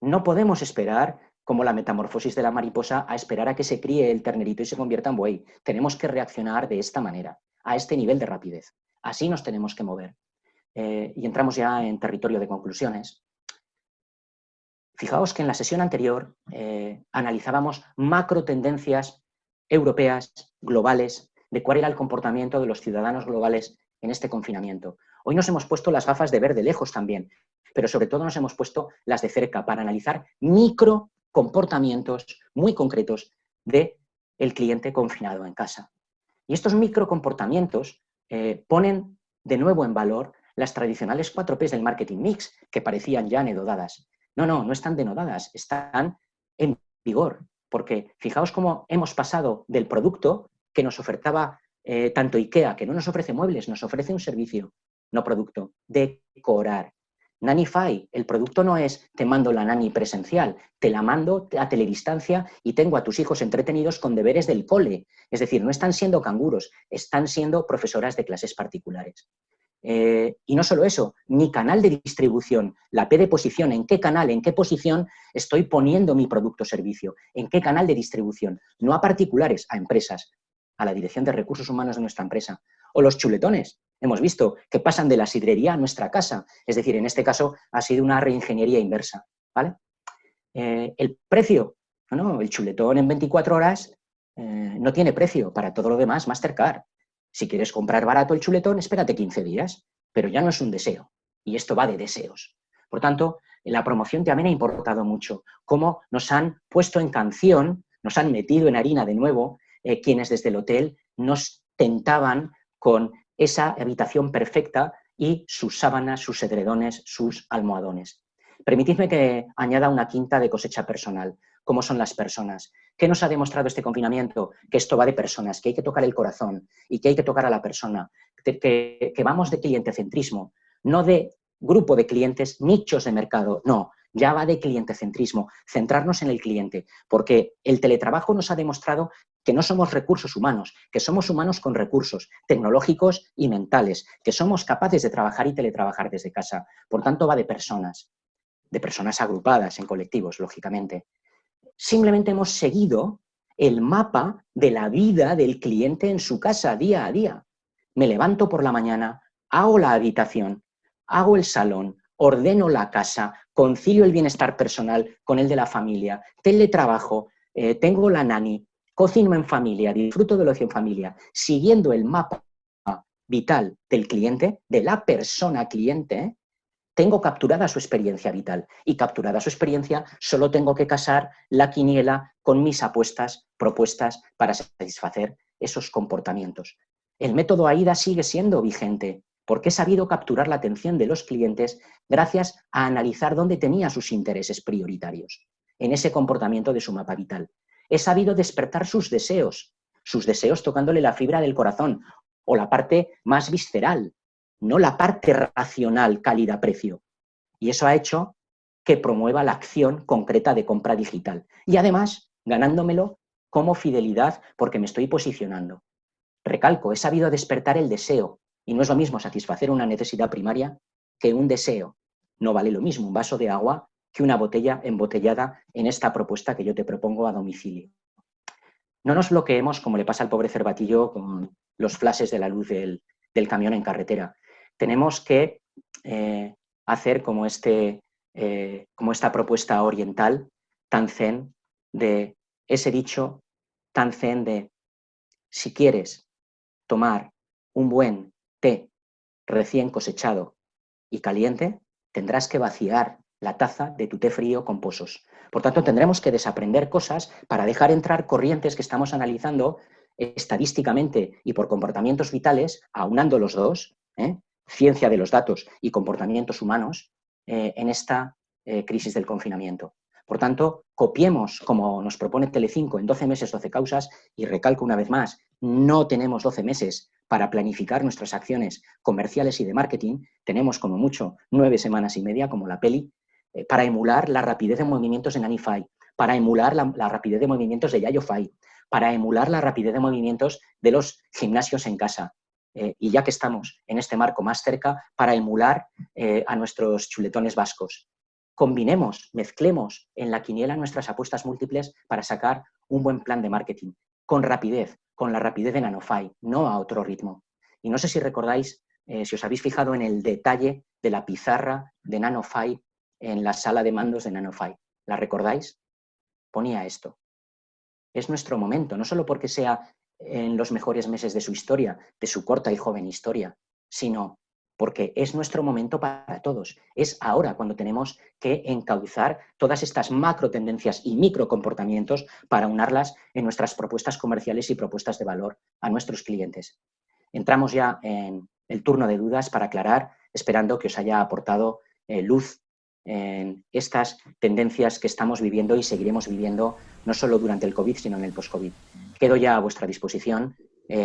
No podemos esperar, como la metamorfosis de la mariposa, a esperar a que se críe el ternerito y se convierta en buey. Tenemos que reaccionar de esta manera, a este nivel de rapidez. Así nos tenemos que mover. Y entramos ya en territorio de conclusiones. Fijaos que en la sesión anterior analizábamos macro tendencias europeas, globales, de cuál era el comportamiento de los ciudadanos globales en este confinamiento. Hoy nos hemos puesto las gafas de ver de lejos también, pero sobre todo nos hemos puesto las de cerca para analizar micro comportamientos muy concretos del cliente confinado en casa. Y estos micro comportamientos ponen de nuevo en valor las tradicionales 4 Ps del marketing mix, que parecían ya anedodadas. No están denodadas, están en vigor, porque fijaos cómo hemos pasado del producto que nos ofertaba tanto IKEA, que no nos ofrece muebles, nos ofrece un servicio, no producto, decorar. Nanify, el producto no es te mando la nani presencial, te la mando a teledistancia y tengo a tus hijos entretenidos con deberes del cole. Es decir, no están siendo canguros, están siendo profesoras de clases particulares. Y no solo eso, mi canal de distribución, la P de posición, en qué canal, en qué posición estoy poniendo mi producto o servicio, en qué canal de distribución, no a particulares, a empresas, a la dirección de recursos humanos de nuestra empresa. O los chuletones, hemos visto que pasan de la sidrería a nuestra casa, es decir, en este caso ha sido una reingeniería inversa, ¿vale? El precio, ¿no? El chuletón en 24 horas no tiene precio, para todo lo demás Mastercard. Si quieres comprar barato el chuletón, espérate 15 días, pero ya no es un deseo. Y esto va de deseos. Por tanto, en la promoción también ha importado mucho. Cómo nos han puesto en canción, nos han metido en harina de nuevo, quienes desde el hotel nos tentaban con esa habitación perfecta y sus sábanas, sus edredones, sus almohadones. Permitidme que añada una quinta de cosecha personal. ¿Cómo son las personas? ¿Qué nos ha demostrado este confinamiento? Que esto va de personas, que hay que tocar el corazón y que hay que tocar a la persona, que vamos de clientecentrismo, no de grupo de clientes, nichos de mercado, no, ya va de clientecentrismo, centrarnos en el cliente, porque el teletrabajo nos ha demostrado que no somos recursos humanos, que somos humanos con recursos tecnológicos y mentales, que somos capaces de trabajar y teletrabajar desde casa. Por tanto, va de personas agrupadas en colectivos, lógicamente. Simplemente hemos seguido el mapa de la vida del cliente en su casa día a día. Me levanto por la mañana, hago la habitación, hago el salón, ordeno la casa, concilio el bienestar personal con el de la familia, teletrabajo, tengo la nani, cocino en familia, disfruto del ocio en familia, siguiendo el mapa vital del cliente, de la persona cliente, tengo capturada su experiencia vital y capturada su experiencia solo tengo que casar la quiniela con mis apuestas, propuestas para satisfacer esos comportamientos. El método AIDA sigue siendo vigente porque he sabido capturar la atención de los clientes gracias a analizar dónde tenía sus intereses prioritarios, en ese comportamiento de su mapa vital. He sabido despertar sus deseos tocándole la fibra del corazón o la parte más visceral, no la parte racional, cálida, precio. Y eso ha hecho que promueva la acción concreta de compra digital. Y además, ganándomelo como fidelidad porque me estoy posicionando. Recalco, he sabido despertar el deseo. Y no es lo mismo satisfacer una necesidad primaria que un deseo. No vale lo mismo un vaso de agua que una botella embotellada en esta propuesta que yo te propongo a domicilio. No nos bloqueemos, como le pasa al pobre Cervatillo, con los flashes de la luz del camión en carretera. Tenemos que hacer como esta propuesta oriental tan zen de ese dicho tan zen de si quieres tomar un buen té recién cosechado y caliente, tendrás que vaciar la taza de tu té frío con pozos. Por tanto, tendremos que desaprender cosas para dejar entrar corrientes que estamos analizando estadísticamente y por comportamientos vitales, aunando los dos, ciencia de los datos y comportamientos humanos, en esta crisis del confinamiento. Por tanto, copiemos, como nos propone Telecinco, en 12 meses, 12 causas, y recalco una vez más, no tenemos 12 meses para planificar nuestras acciones comerciales y de marketing, tenemos como mucho 9 semanas y media, como la peli, para emular la rapidez de movimientos de Nanify, para emular la rapidez de movimientos de YayoFi, para emular la rapidez de movimientos de los gimnasios en casa. Y ya que estamos en este marco más cerca, para emular a nuestros chuletones vascos. Combinemos, mezclemos en la quiniela nuestras apuestas múltiples para sacar un buen plan de marketing, con rapidez, con la rapidez de Nanofy, no a otro ritmo. Y no sé si recordáis, si os habéis fijado en el detalle de la pizarra de Nanofy en la sala de mandos de Nanofy. ¿La recordáis? Ponía esto. Es nuestro momento, no solo porque sea en los mejores meses de su historia, de su corta y joven historia, sino porque es nuestro momento para todos. Es ahora cuando tenemos que encauzar todas estas macro tendencias y micro comportamientos para unarlas en nuestras propuestas comerciales y propuestas de valor a nuestros clientes. Entramos ya en el turno de dudas para aclarar, esperando que os haya aportado luz en estas tendencias que estamos viviendo y seguiremos viviendo no solo durante el COVID, sino en el post-COVID. Quedo ya a vuestra disposición,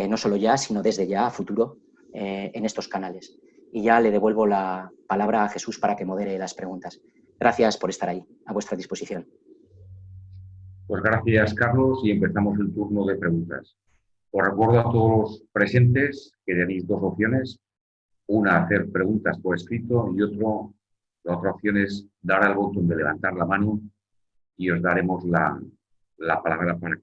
no solo ya, sino desde ya a futuro en estos canales. Y ya le devuelvo la palabra a Jesús para que modere las preguntas. Gracias por estar ahí, a vuestra disposición. Pues gracias, Carlos, y empezamos el turno de preguntas. Os recuerdo a todos los presentes que tenéis dos opciones. Una, hacer preguntas por escrito y la otra opción es dar al botón de levantar la mano y os daremos la palabra para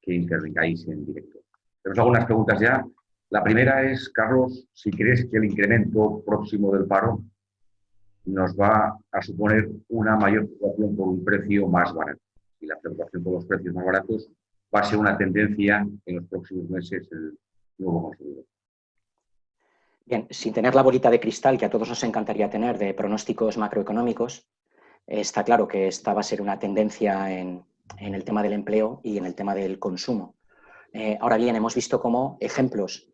que intervengáis en directo. Tenemos algunas preguntas ya. La primera es, Carlos, si crees que el incremento próximo del paro nos va a suponer una mayor preocupación por un precio más barato. Y la preocupación por los precios más baratos va a ser una tendencia en los próximos meses el nuevo consumidor. Bien, sin tener la bolita de cristal que a todos nos encantaría tener de pronósticos macroeconómicos, está claro que esta va a ser una tendencia en el tema del empleo y en el tema del consumo. Ahora bien, hemos visto cómo ejemplos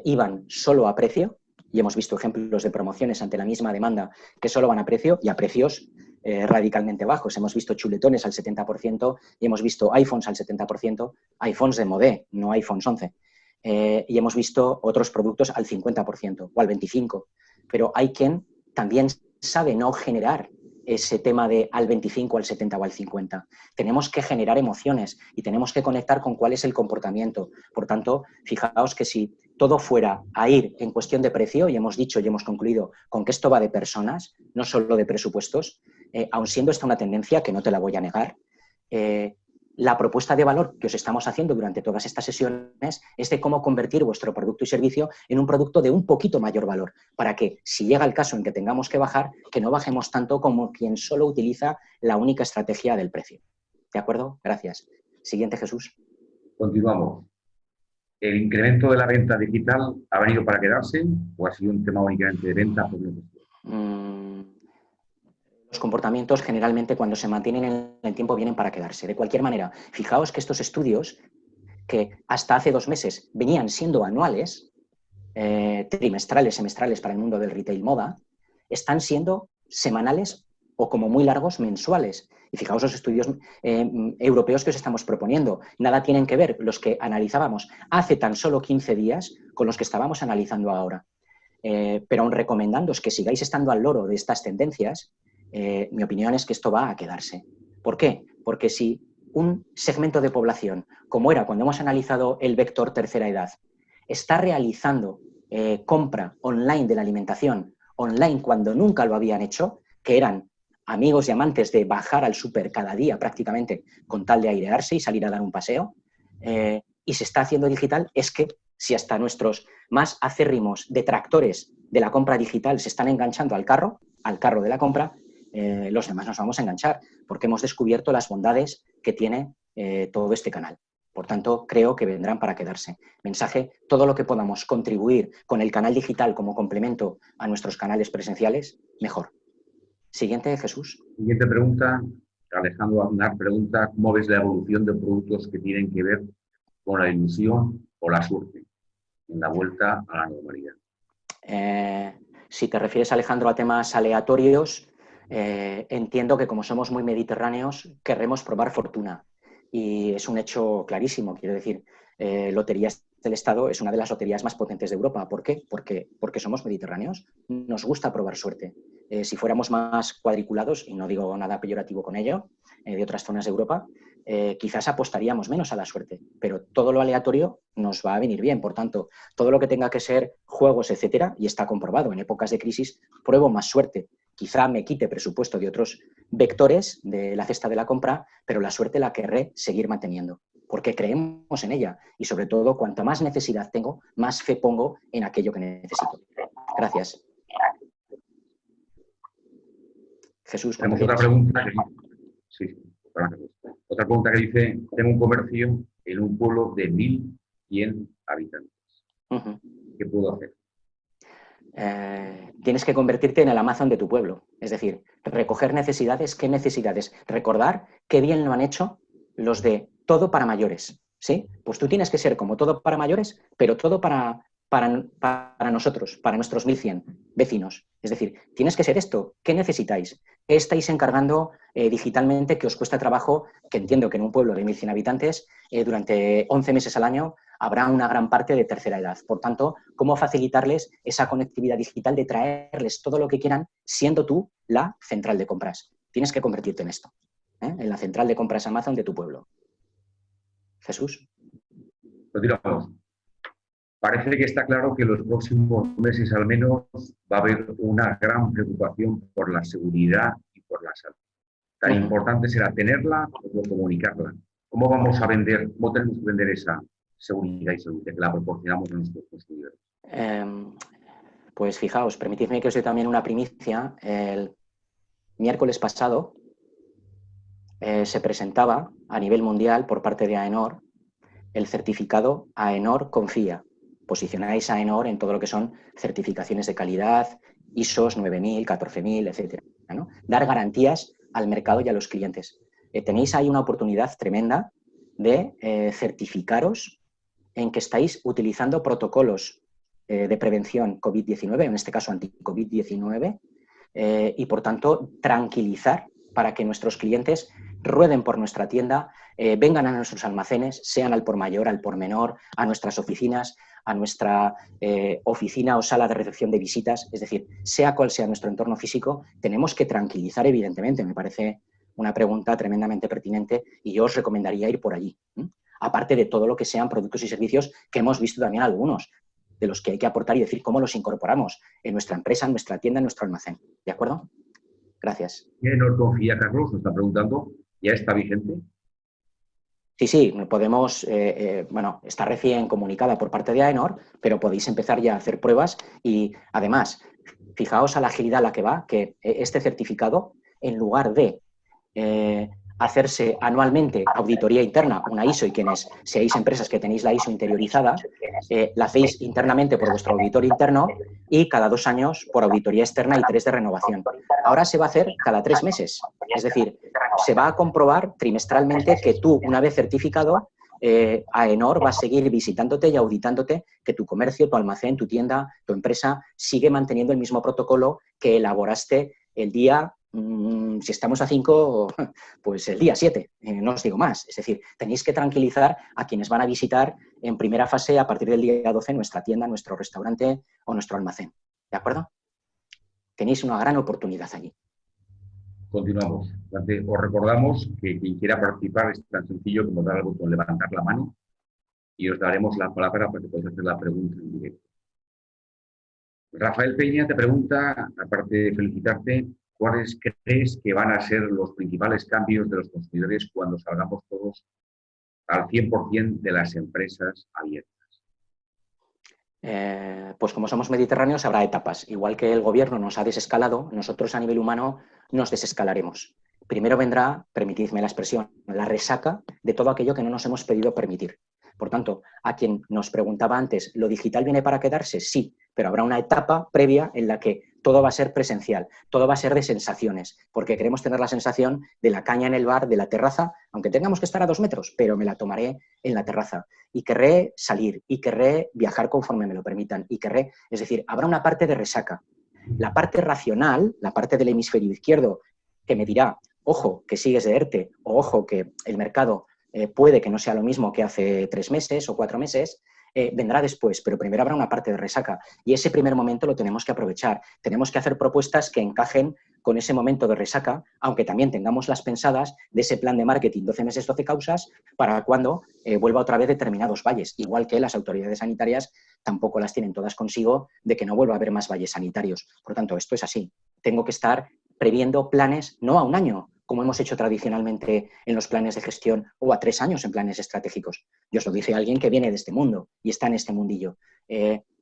iban solo a precio y hemos visto ejemplos de promociones ante la misma demanda que solo van a precio y a precios radicalmente bajos. Hemos visto chuletones al 70% y hemos visto iPhones al 70%, iPhones de modé, no iPhones 11. Y hemos visto otros productos al 50% o al 25%. Pero hay quien también sabe no generar ese tema de al 25, al 70 o al 50. Tenemos que generar emociones y tenemos que conectar con cuál es el comportamiento. Por tanto, fijaos que si todo fuera a ir en cuestión de precio, y hemos dicho y hemos concluido con que esto va de personas, no solo de presupuestos, aun siendo esta una tendencia que no te la voy a negar, la propuesta de valor que os estamos haciendo durante todas estas sesiones es de cómo convertir vuestro producto y servicio en un producto de un poquito mayor valor, para que, si llega el caso en que tengamos que bajar, que no bajemos tanto como quien solo utiliza la única estrategia del precio. ¿De acuerdo? Gracias. Siguiente, Jesús. Continuamos. ¿El incremento de la venta digital ha venido para quedarse o ha sido un tema únicamente de venta por necesidad? Los comportamientos generalmente cuando se mantienen en el tiempo vienen para quedarse. De cualquier manera, fijaos que estos estudios que hasta hace 2 meses venían siendo anuales, trimestrales, semestrales para el mundo del retail moda, están siendo semanales o como muy largos mensuales. Y fijaos los estudios europeos que os estamos proponiendo. Nada tienen que ver los que analizábamos hace tan solo 15 días con los que estábamos analizando ahora. Pero aún recomendándoos que sigáis estando al loro de estas tendencias, mi opinión es que esto va a quedarse. ¿Por qué? Porque si un segmento de población, como era cuando hemos analizado el vector tercera edad, está realizando compra online de la alimentación, online cuando nunca lo habían hecho, que eran amigos y amantes de bajar al súper cada día prácticamente con tal de airearse y salir a dar un paseo, y se está haciendo digital, es que si hasta nuestros más acérrimos detractores de la compra digital se están enganchando al carro de la compra, los demás nos vamos a enganchar, porque hemos descubierto las bondades que tiene todo este canal. Por tanto, creo que vendrán para quedarse. Mensaje, todo lo que podamos contribuir con el canal digital como complemento a nuestros canales presenciales, mejor. Siguiente, Jesús. Siguiente pregunta. Alejandro Aznar pregunta, ¿cómo ves la evolución de productos que tienen que ver con la ilusión o la suerte en la vuelta a la normalidad? Si te refieres, Alejandro, a temas aleatorios, entiendo que como somos muy mediterráneos, querremos probar fortuna. Y es un hecho clarísimo, quiero decir, Loterías del Estado es una de las loterías más potentes de Europa. ¿Por qué? Porque somos mediterráneos, nos gusta probar suerte. Si fuéramos más cuadriculados, y no digo nada peyorativo con ello, de otras zonas de Europa, quizás apostaríamos menos a la suerte, pero todo lo aleatorio nos va a venir bien. Por tanto, todo lo que tenga que ser juegos, etcétera, y está comprobado, en épocas de crisis pruebo más suerte. Quizá me quite presupuesto de otros vectores de la cesta de la compra, pero la suerte la querré seguir manteniendo, porque creemos en ella y sobre todo, cuanto más necesidad tengo, más fe pongo en aquello que necesito. Gracias. Jesús, cuando Tenemos quieras. Otra pregunta que dice, tengo un comercio en un pueblo de 1.100 habitantes. ¿Qué puedo hacer? Tienes que convertirte en el Amazon de tu pueblo. Es decir, recoger necesidades. ¿Qué necesidades? Recordar qué bien lo han hecho los de todo para mayores. ¿Sí? Pues tú tienes que ser como todo para mayores, pero todo para nosotros, para nuestros 1.100 vecinos. Es decir, tienes que ser esto. ¿Qué necesitáis? ¿Qué estáis encargando digitalmente que os cuesta trabajo? Que entiendo que en un pueblo de 1.100 habitantes, durante 11 meses al año, habrá una gran parte de tercera edad. Por tanto, ¿cómo facilitarles esa conectividad digital de traerles todo lo que quieran, siendo tú la central de compras? Tienes que convertirte en esto, en la central de compras Amazon de tu pueblo. Jesús. Continuamos. Parece que está claro que en los próximos meses al menos va a haber una gran preocupación por la seguridad y por la salud. Tan importante será tenerla como comunicarla. ¿Cómo vamos a vender, cómo tenemos que vender esa seguridad y salud que la proporcionamos a nuestros consumidores? Pues fijaos, permitidme que os dé también una primicia. El miércoles pasado se presentaba a nivel mundial por parte de AENOR el certificado AENOR Confía. Posicionáis a AENOR en todo lo que son certificaciones de calidad, ISOs 9000, 14000, etc. ¿no? Dar garantías al mercado y a los clientes. Tenéis ahí una oportunidad tremenda de certificaros en que estáis utilizando protocolos de prevención COVID-19, en este caso anti-COVID-19, y por tanto tranquilizar para que nuestros clientes rueden por nuestra tienda, vengan a nuestros almacenes, sean al por mayor, al por menor, a nuestras oficinas, a nuestra oficina o sala de recepción de visitas, es decir, sea cual sea nuestro entorno físico, tenemos que tranquilizar, evidentemente. Me parece una pregunta tremendamente pertinente y yo os recomendaría ir por allí. Aparte de todo lo que sean productos y servicios que hemos visto también algunos, de los que hay que aportar y decir cómo los incorporamos en nuestra empresa, en nuestra tienda, en nuestro almacén. ¿De acuerdo? Gracias. AENOR Confía, Carlos, nos está preguntando, ¿ya está vigente? Sí, podemos, bueno, está recién comunicada por parte de AENOR, pero podéis empezar ya a hacer pruebas y además, fijaos a la agilidad a la que va, que este certificado, en lugar de hacerse anualmente auditoría interna, una ISO, y quienes seáis empresas que tenéis la ISO interiorizada, la hacéis internamente por vuestro auditor interno y cada 2 años por auditoría externa y 3 de renovación. Ahora se va a hacer cada 3 meses, es decir, se va a comprobar trimestralmente que tú, una vez certificado, AENOR va a seguir visitándote y auditándote que tu comercio, tu almacén, tu tienda, tu empresa sigue manteniendo el mismo protocolo que elaboraste el día, si estamos a 5, pues el día 7, no os digo más. Es decir, tenéis que tranquilizar a quienes van a visitar en primera fase a partir del día 12 nuestra tienda, nuestro restaurante o nuestro almacén. ¿De acuerdo? Tenéis una gran oportunidad allí. Continuamos. Os recordamos que quien quiera participar es tan sencillo como dar al botón levantar la mano y os daremos la palabra para que podáis hacer la pregunta en directo. Rafael Peña te pregunta, aparte de felicitarte, ¿cuáles crees que van a ser los principales cambios de los consumidores cuando salgamos todos al 100% de las empresas abiertas? Pues como somos mediterráneos habrá etapas. Igual que el gobierno nos ha desescalado, nosotros a nivel humano nos desescalaremos. Primero vendrá, permitidme la expresión, la resaca de todo aquello que no nos hemos pedido permitir. Por tanto, a quien nos preguntaba antes, ¿lo digital viene para quedarse? Sí, pero habrá una etapa previa en la que todo va a ser presencial, todo va a ser de sensaciones, porque queremos tener la sensación de la caña en el bar, de la terraza, aunque tengamos que estar a 2 metros, pero me la tomaré en la terraza. Y querré salir, y querré viajar conforme me lo permitan, y querré, es decir, habrá una parte de resaca. La parte racional, la parte del hemisferio izquierdo, que me dirá, ojo, que sigues de ERTE, o ojo, que el mercado puede que no sea lo mismo que hace 3 meses o 4 meses, vendrá después, pero primero habrá una parte de resaca y ese primer momento lo tenemos que aprovechar. Tenemos que hacer propuestas que encajen con ese momento de resaca, aunque también tengamos las pensadas de ese plan de marketing 12 meses, 12 causas, para cuando vuelva otra vez determinados valles, igual que las autoridades sanitarias tampoco las tienen todas consigo de que no vuelva a haber más valles sanitarios. Por lo tanto, esto es así. Tengo que estar previendo planes no a 1 año, como hemos hecho tradicionalmente en los planes de gestión, o a 3 años en planes estratégicos. Yo os lo dije a alguien que viene de este mundo y está en este mundillo.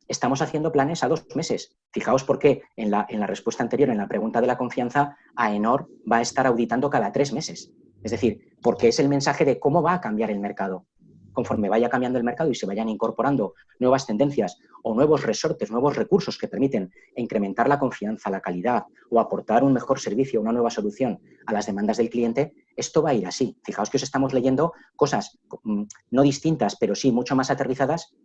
Estamos haciendo planes a 2 meses. Fijaos por qué en la respuesta anterior, en la pregunta de la confianza, AENOR va a estar auditando cada 3 meses. Es decir, porque es el mensaje de cómo va a cambiar el mercado. Conforme vaya cambiando el mercado y se vayan incorporando nuevas tendencias o nuevos resortes, nuevos recursos que permiten incrementar la confianza, la calidad o aportar un mejor servicio, una nueva solución a las demandas del cliente, esto va a ir así. Fijaos que os estamos leyendo cosas no distintas, pero sí mucho más aterrizadas,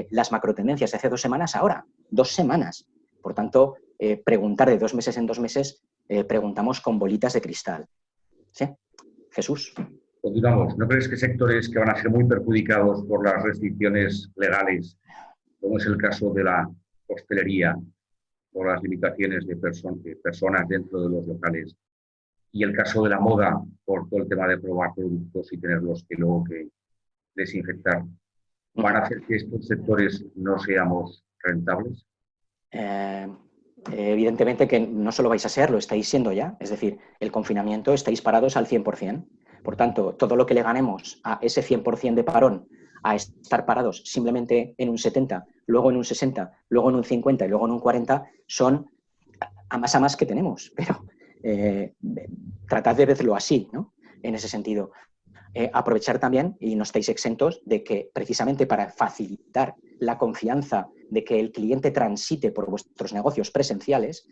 las macrotendencias de hace 2 semanas ahora, 2 semanas. Por tanto, preguntar de 2 meses en 2 meses, preguntamos con bolitas de cristal. ¿Sí? Jesús. Continuamos. ¿No crees que sectores que van a ser muy perjudicados por las restricciones legales, como es el caso de la hostelería o las limitaciones de personas dentro de los locales, y el caso de la moda por todo el tema de probar productos y tenerlos que luego que desinfectar, van a hacer que estos sectores no seamos rentables? Evidentemente que no solo vais a ser, lo estáis siendo ya. Es decir, el confinamiento estáis parados al 100%. Por tanto, todo lo que le ganemos a ese 100% de parón, a estar parados simplemente en un 70, luego en un 60, luego en un 50 y luego en un 40, son a más que tenemos. Pero tratad de verlo así, ¿no? En ese sentido. Aprovechar también, y no estáis exentos, de que precisamente para facilitar la confianza de que el cliente transite por vuestros negocios presenciales,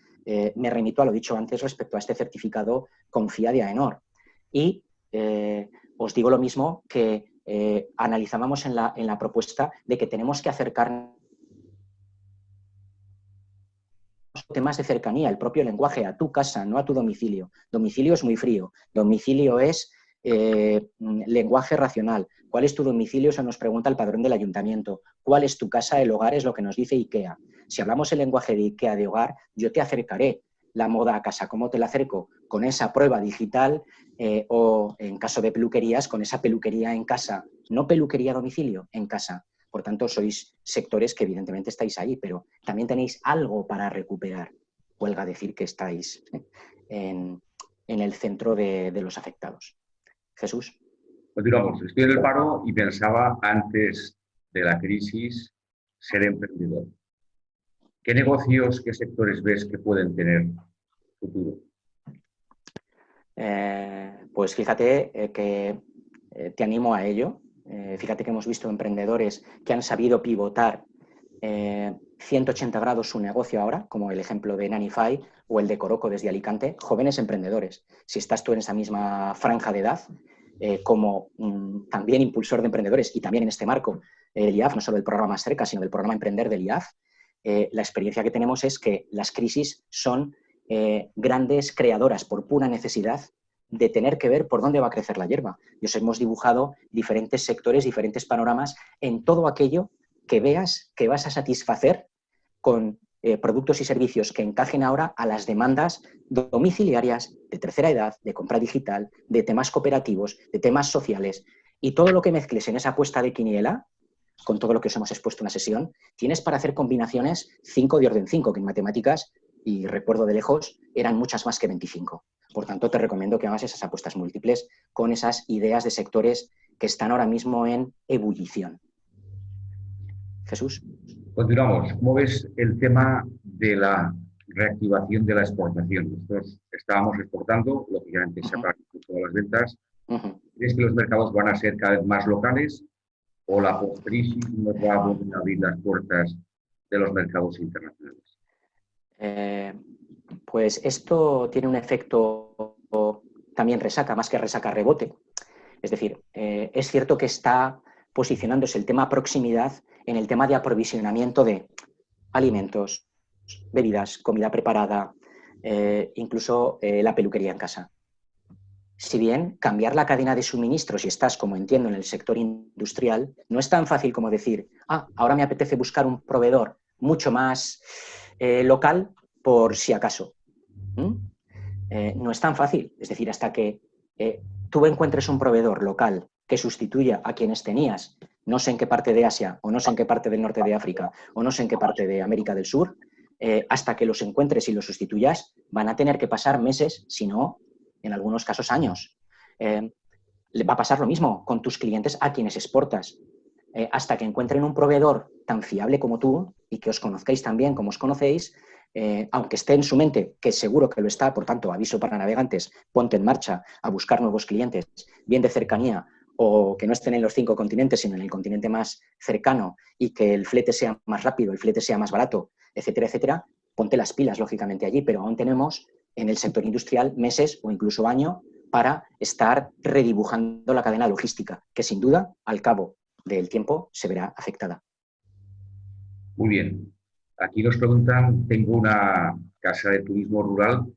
me remito a lo dicho antes respecto a este certificado Confía de AENOR. Y os digo lo mismo que analizábamos en la propuesta de que tenemos que acercarnos temas de cercanía, el propio lenguaje, a tu casa, no a tu domicilio. Domicilio es muy frío. Domicilio es lenguaje racional. ¿Cuál es tu domicilio? Eso nos pregunta el padrón del ayuntamiento. ¿Cuál es tu casa? El hogar es lo que nos dice IKEA. Si hablamos el lenguaje de IKEA de hogar, yo te acercaré la moda a casa. ¿Cómo te la acerco? Con esa prueba digital o, en caso de peluquerías, con esa peluquería en casa. No peluquería a domicilio, en casa. Por tanto, sois sectores que evidentemente estáis ahí, pero también tenéis algo para recuperar. Huelga decir que estáis en el centro de los afectados. Jesús. Continuamos. Estoy en el paro y pensaba antes de la crisis ser emprendedor. ¿Qué negocios, qué sectores ves que pueden tener futuro? Pues fíjate que te animo a ello. Fíjate que hemos visto emprendedores que han sabido pivotar 180 grados su negocio ahora, como el ejemplo de Nanify o el de Coroco desde Alicante, jóvenes emprendedores. Si estás tú en esa misma franja de edad, como también impulsor de emprendedores y también en este marco el IAF, no solo el programa Más Cerca, sino el programa Emprender del IAF, la experiencia que tenemos es que las crisis son grandes creadoras por pura necesidad de tener que ver por dónde va a crecer la hierba. Y os hemos dibujado diferentes sectores, diferentes panoramas en todo aquello que veas que vas a satisfacer con productos y servicios que encajen ahora a las demandas domiciliarias, de tercera edad, de compra digital, de temas cooperativos, de temas sociales. Y todo lo que mezcles en esa apuesta de quiniela, con todo lo que os hemos expuesto en una sesión, tienes para hacer combinaciones 5 de orden 5, que en matemáticas, y recuerdo de lejos, eran muchas más que 25. Por tanto, te recomiendo que hagas esas apuestas múltiples con esas ideas de sectores que están ahora mismo en ebullición. Jesús. Continuamos. ¿Cómo ves el tema de la reactivación de la exportación? Nosotros estábamos exportando, lógicamente se apagan todas las ventas. ¿Crees que los mercados van a ser cada vez más locales o la post-crisis nos va a volver a abrir las puertas de los mercados internacionales? Pues esto tiene un efecto también resaca, más que resaca rebote. Es decir, es cierto que está posicionándose el tema proximidad en el tema de aprovisionamiento de alimentos, bebidas, comida preparada, incluso la peluquería en casa. Si bien cambiar la cadena de suministro, si estás, como entiendo, en el sector industrial, no es tan fácil como decir, ahora me apetece buscar un proveedor mucho más local por si acaso. No es tan fácil. Es decir, hasta que tú encuentres un proveedor local que sustituya a quienes tenías, no sé en qué parte de Asia, o no sé en qué parte del norte de África, o no sé en qué parte de América del Sur, hasta que los encuentres y los sustituyas, van a tener que pasar meses, si no, en algunos casos años. Va a pasar lo mismo con tus clientes a quienes exportas. Hasta que encuentren un proveedor tan fiable como tú y que os conozcáis tan bien como os conocéis, aunque esté en su mente, que seguro que lo está, por tanto, aviso para navegantes, ponte en marcha a buscar nuevos clientes, bien de cercanía o que no estén en los 5 continentes, sino en el continente más cercano y que el flete sea más rápido, el flete sea más barato, etcétera, etcétera, ponte las pilas, lógicamente, allí, pero aún tenemos en el sector industrial meses o incluso año para estar redibujando la cadena logística, que sin duda, al cabo del tiempo, se verá afectada. Muy bien. Aquí nos preguntan, tengo una casa de turismo rural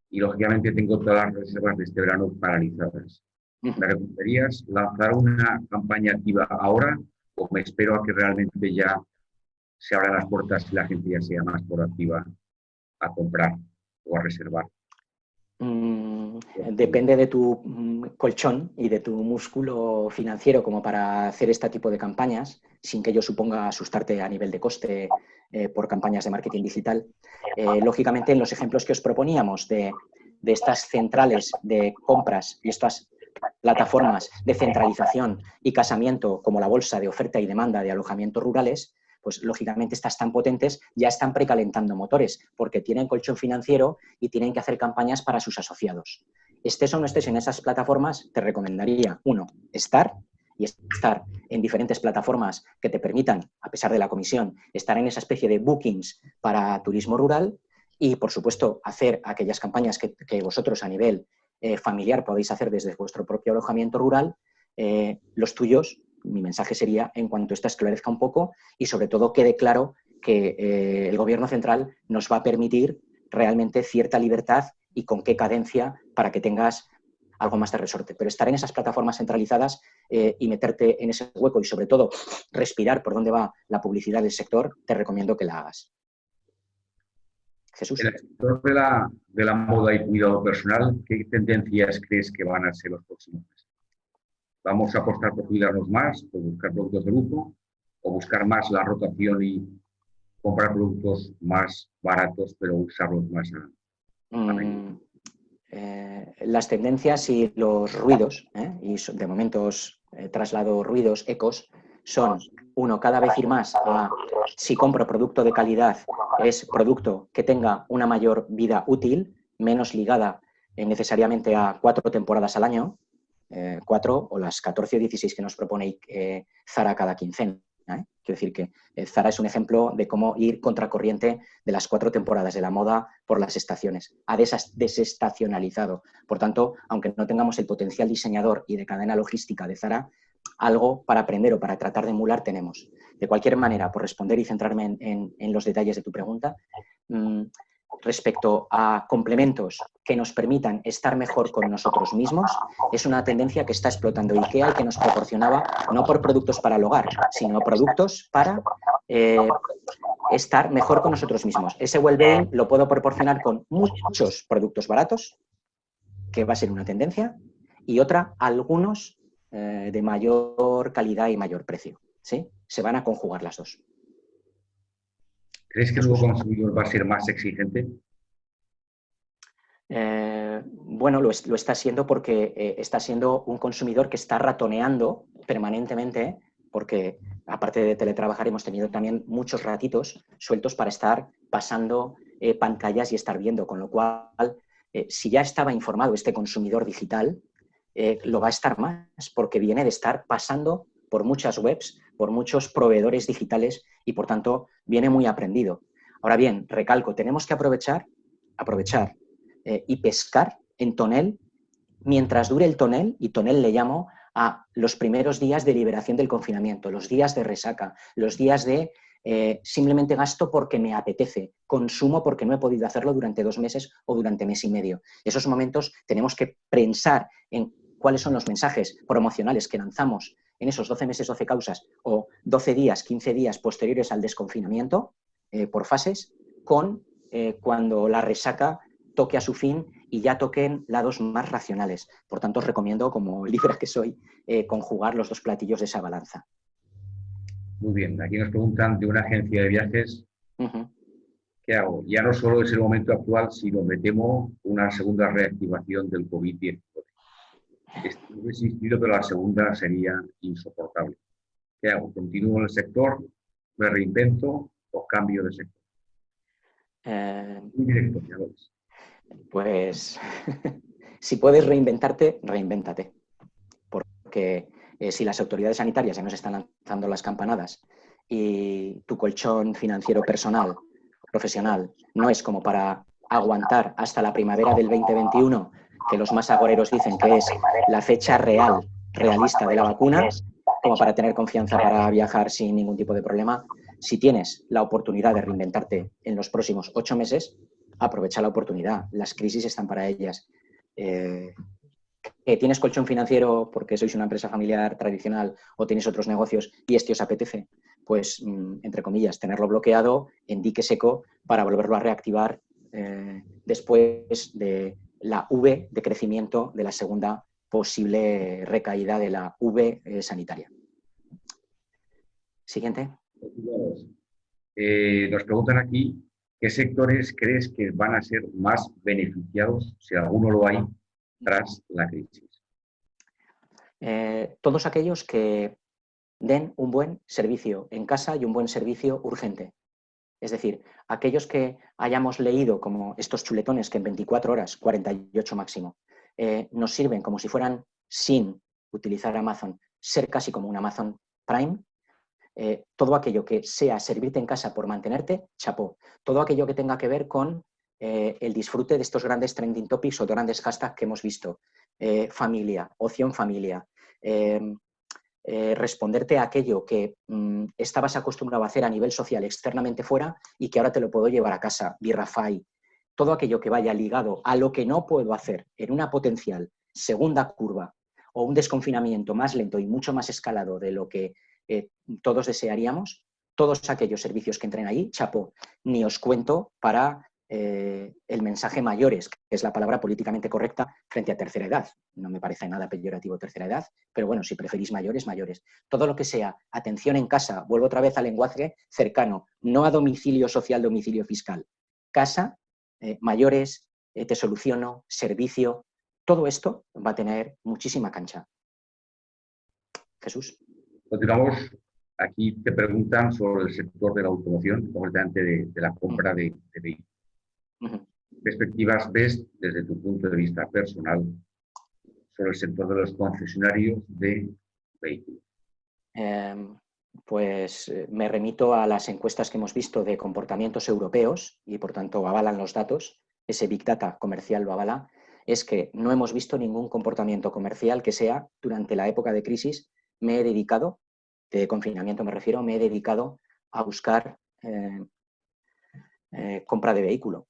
y lógicamente tengo todas las reservas de este verano paralizadas. ¿Me recomendarías lanzar una campaña activa ahora o me espero a que realmente ya se abran las puertas y la gente ya sea más proactiva a comprar o a reservar? Depende de tu colchón y de tu músculo financiero como para hacer este tipo de campañas, sin que ello suponga asustarte a nivel de coste por campañas de marketing digital. Lógicamente, en los ejemplos que os proponíamos de estas centrales de compras y estas plataformas de centralización y casamiento como la bolsa de oferta y demanda de alojamientos rurales, pues lógicamente estas tan potentes ya están precalentando motores porque tienen colchón financiero y tienen que hacer campañas para sus asociados. Estés o no estés en esas plataformas, te recomendaría, uno, estar en diferentes plataformas que te permitan, a pesar de la comisión, estar en esa especie de bookings para turismo rural y, por supuesto, hacer aquellas campañas que vosotros a nivel familiar podéis hacer desde vuestro propio alojamiento rural. Los tuyos, mi mensaje sería, en cuanto esto esclarezca un poco y sobre todo quede claro que el Gobierno central nos va a permitir realmente cierta libertad y con qué cadencia para que tengas algo más de resorte. Pero estar en esas plataformas centralizadas y meterte en ese hueco y sobre todo respirar por dónde va la publicidad del sector, te recomiendo que la hagas. Jesús. En el sector de la moda y cuidado personal, ¿qué tendencias crees que van a ser los próximos meses? ¿Vamos a apostar por cuidarnos más, por buscar productos de lujo, o buscar más la rotación y comprar productos más baratos, pero usarlos más a menudo? Las tendencias y los ruidos, y de momento os traslado ruidos, ecos, son, uno, cada vez ir más a, si compro producto de calidad, es producto que tenga una mayor vida útil, menos ligada necesariamente a 4 temporadas al año, 4 o las 14 o 16 que nos propone Zara cada quincena. Quiero decir que Zara es un ejemplo de cómo ir contracorriente de las 4 temporadas de la moda por las estaciones. Ha desestacionalizado. Por tanto, aunque no tengamos el potencial diseñador y de cadena logística de Zara, algo para aprender o para tratar de emular tenemos. De cualquier manera, por responder y centrarme en los detalles de tu pregunta, respecto a complementos que nos permitan estar mejor con nosotros mismos, es una tendencia que está explotando IKEA y que nos proporcionaba, no por productos para el hogar, sino productos para estar mejor con nosotros mismos. Ese well-being lo puedo proporcionar con muchos productos baratos, que va a ser una tendencia, y otra, algunos de mayor calidad y mayor precio. ¿Sí? Se van a conjugar las dos. ¿Crees que el nuevo consumidor va a ser más exigente? Bueno, lo está siendo porque está siendo un consumidor que está ratoneando permanentemente, porque aparte de teletrabajar hemos tenido también muchos ratitos sueltos para estar pasando pantallas y estar viendo, con lo cual, si ya estaba informado este consumidor digital, lo va a estar más, porque viene de estar pasando por muchas webs, por muchos proveedores digitales y, por tanto, viene muy aprendido. Ahora bien, recalco, tenemos que aprovechar y pescar en tonel mientras dure el tonel, y tonel le llamo a los primeros días de liberación del confinamiento, los días de resaca, los días de simplemente gasto porque me apetece, consumo porque no he podido hacerlo durante 2 meses o durante mes y medio. Esos momentos tenemos que pensar en cuáles son los mensajes promocionales que lanzamos en esos 12 meses, 12 causas o 12 días, 15 días posteriores al desconfinamiento por fases, con cuando la resaca toque a su fin y ya toquen lados más racionales. Por tanto, os recomiendo, como libra que soy, conjugar los dos platillos de esa balanza. Muy bien, aquí nos preguntan de una agencia de viajes. ¿Qué hago? Ya no solo es el momento actual, sino me temo una segunda reactivación del COVID-19. He existido, pero la segunda sería insoportable. ¿Qué hago? ¿Continúo en el sector? ¿Me reinvento o cambio de sector? Muy directo, ya lo ves. Pues si puedes reinventarte, reinvéntate. Porque si las autoridades sanitarias ya nos están lanzando las campanadas y tu colchón financiero personal, profesional, no es como para aguantar hasta la primavera del 2021, que los más agoreros dicen que es la fecha realista de la vacuna, como para tener confianza para viajar sin ningún tipo de problema. Si tienes la oportunidad de reinventarte en los próximos 8 meses, aprovecha la oportunidad. Las crisis están para ellas. ¿Tienes colchón financiero porque sois una empresa familiar tradicional o tenéis otros negocios y este os apetece? Pues, entre comillas, tenerlo bloqueado en dique seco para volverlo a reactivar después de la V de crecimiento de la segunda posible recaída de la V sanitaria. Siguiente. Nos preguntan aquí, ¿qué sectores crees que van a ser más beneficiados, si alguno lo hay, tras la crisis? Todos aquellos que den un buen servicio en casa y un buen servicio urgente. Es decir, aquellos que hayamos leído como estos chuletones que en 24 horas, 48 máximo, nos sirven como si fueran, sin utilizar Amazon, ser casi como un Amazon Prime. Todo aquello que sea servirte en casa por mantenerte, chapó. Todo aquello que tenga que ver con el disfrute de estos grandes trending topics o grandes hashtags que hemos visto. Familia, ocio en familia, responderte a aquello que estabas acostumbrado a hacer a nivel social externamente fuera y que ahora te lo puedo llevar a casa, Birrafai. Todo aquello que vaya ligado a lo que no puedo hacer en una potencial segunda curva o un desconfinamiento más lento y mucho más escalado de lo que todos desearíamos, todos aquellos servicios que entren ahí, chapó. Ni os cuento para el mensaje mayores, que es la palabra políticamente correcta frente a tercera edad. No me parece nada peyorativo tercera edad, pero bueno, si preferís mayores, mayores. Todo lo que sea atención en casa, vuelvo otra vez al lenguaje cercano, no a domicilio social, domicilio fiscal. Casa, mayores, te soluciono, servicio, todo esto va a tener muchísima cancha. Jesús. Continuamos. Aquí te preguntan sobre el sector de la automoción, concretamente de la compra de vehículos. ¿Qué perspectivas ves desde tu punto de vista personal sobre el sector de los concesionarios de vehículos? Pues me remito a las encuestas que hemos visto de comportamientos europeos y por tanto avalan los datos, ese Big Data comercial lo avala, es que no hemos visto ningún comportamiento comercial que sea, durante la época de crisis, me he dedicado, de confinamiento me refiero, me he dedicado a buscar compra de vehículo.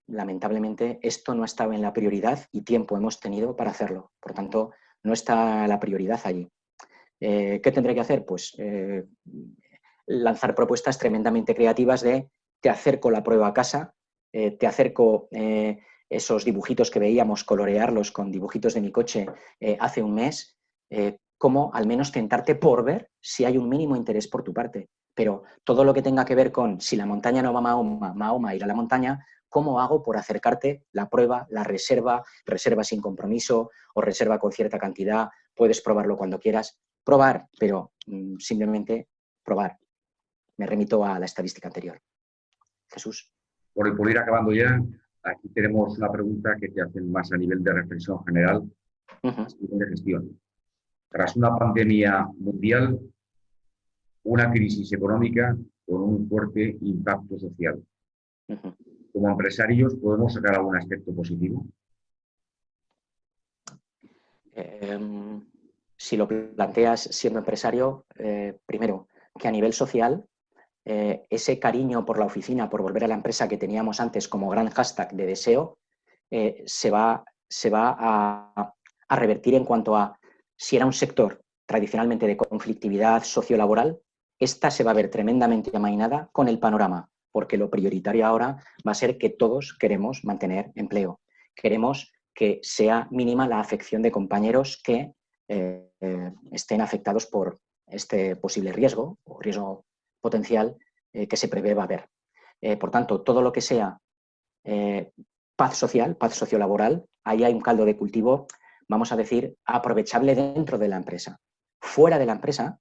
Lamentablemente esto no estaba en la prioridad y tiempo hemos tenido para hacerlo. Por tanto, no está la prioridad allí. ¿Qué tendré que hacer? Pues lanzar propuestas tremendamente creativas de te acerco la prueba a casa, te acerco esos dibujitos que veíamos, colorearlos con dibujitos de mi coche hace un mes, como al menos tentarte por ver si hay un mínimo interés por tu parte. Pero todo lo que tenga que ver con si la montaña no va a Mahoma, Mahoma ir a la montaña, ¿cómo hago por acercarte la prueba, la reserva, reserva sin compromiso o reserva con cierta cantidad? Puedes probarlo cuando quieras. Probar, pero simplemente probar. Me remito a la estadística anterior. Jesús. Por ir acabando ya, aquí tenemos una pregunta que te hacen más a nivel de reflexión general, a nivel de gestión. Tras una pandemia mundial, una crisis económica con un fuerte impacto social. Como empresarios, ¿podemos sacar algún aspecto positivo? Si lo planteas siendo empresario, primero, que a nivel social, ese cariño por la oficina, por volver a la empresa que teníamos antes como gran hashtag de deseo, se va a revertir en cuanto a si era un sector tradicionalmente de conflictividad sociolaboral, esta se va a ver tremendamente amainada con el panorama, porque lo prioritario ahora va a ser que todos queremos mantener empleo. Queremos que sea mínima la afección de compañeros que estén afectados por este posible riesgo o riesgo potencial que se prevé va a haber. Por tanto, todo lo que sea paz social, paz sociolaboral, ahí hay un caldo de cultivo, vamos a decir, aprovechable dentro de la empresa. Fuera de la empresa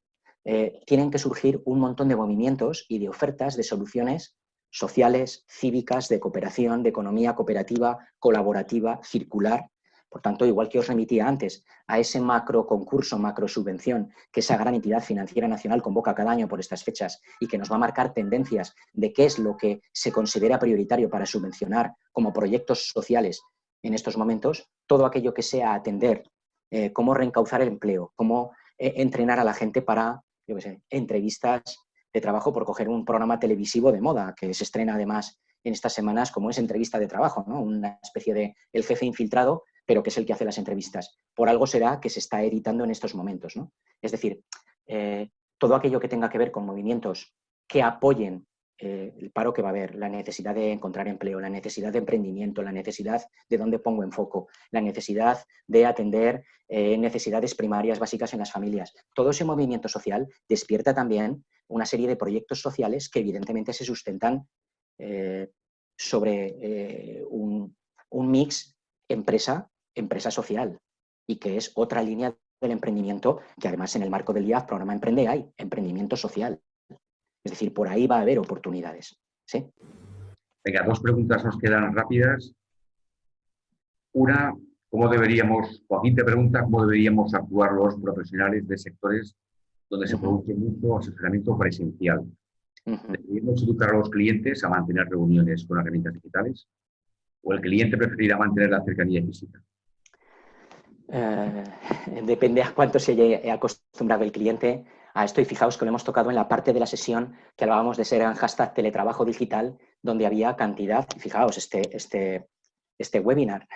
tienen que surgir un montón de movimientos y de ofertas de soluciones sociales, cívicas, de cooperación, de economía cooperativa, colaborativa, circular. Por tanto, igual que os remitía antes a ese macro concurso, macro subvención que esa gran entidad financiera nacional convoca cada año por estas fechas y que nos va a marcar tendencias de qué es lo que se considera prioritario para subvencionar como proyectos sociales en estos momentos, todo aquello que sea atender cómo reencauzar el empleo, cómo entrenar a la gente para, yo qué sé, entrevistas de trabajo, por coger un programa televisivo de moda que se estrena además en estas semanas, como es Entrevista de Trabajo, ¿no? Una especie de el jefe infiltrado, pero que es el que hace las entrevistas. Por algo será que se está editando en estos momentos, ¿no? Es decir, todo aquello que tenga que ver con movimientos que apoyen el paro que va a haber, la necesidad de encontrar empleo, la necesidad de emprendimiento, la necesidad de dónde pongo en foco, la necesidad de atender necesidades primarias básicas en las familias. Todo ese movimiento social despierta también una serie de proyectos sociales que evidentemente se sustentan sobre un mix empresa social, y que es otra línea del emprendimiento que además en el marco del IAF, programa Emprende, hay emprendimiento social. Es decir, por ahí va a haber oportunidades. ¿Sí? Venga, 2 preguntas nos quedan rápidas. Una, ¿cómo deberíamos, Joaquín te pregunta, cómo deberíamos actuar los profesionales de sectores donde se produce mucho asesoramiento presencial? ¿Deberíamos educar a los clientes a mantener reuniones con herramientas digitales? ¿O el cliente preferirá mantener la cercanía física? Depende a cuánto se haya acostumbrado el cliente a esto, y fijaos que lo hemos tocado en la parte de la sesión que hablábamos de ser en hashtag teletrabajo digital, donde había cantidad, y fijaos, este webinar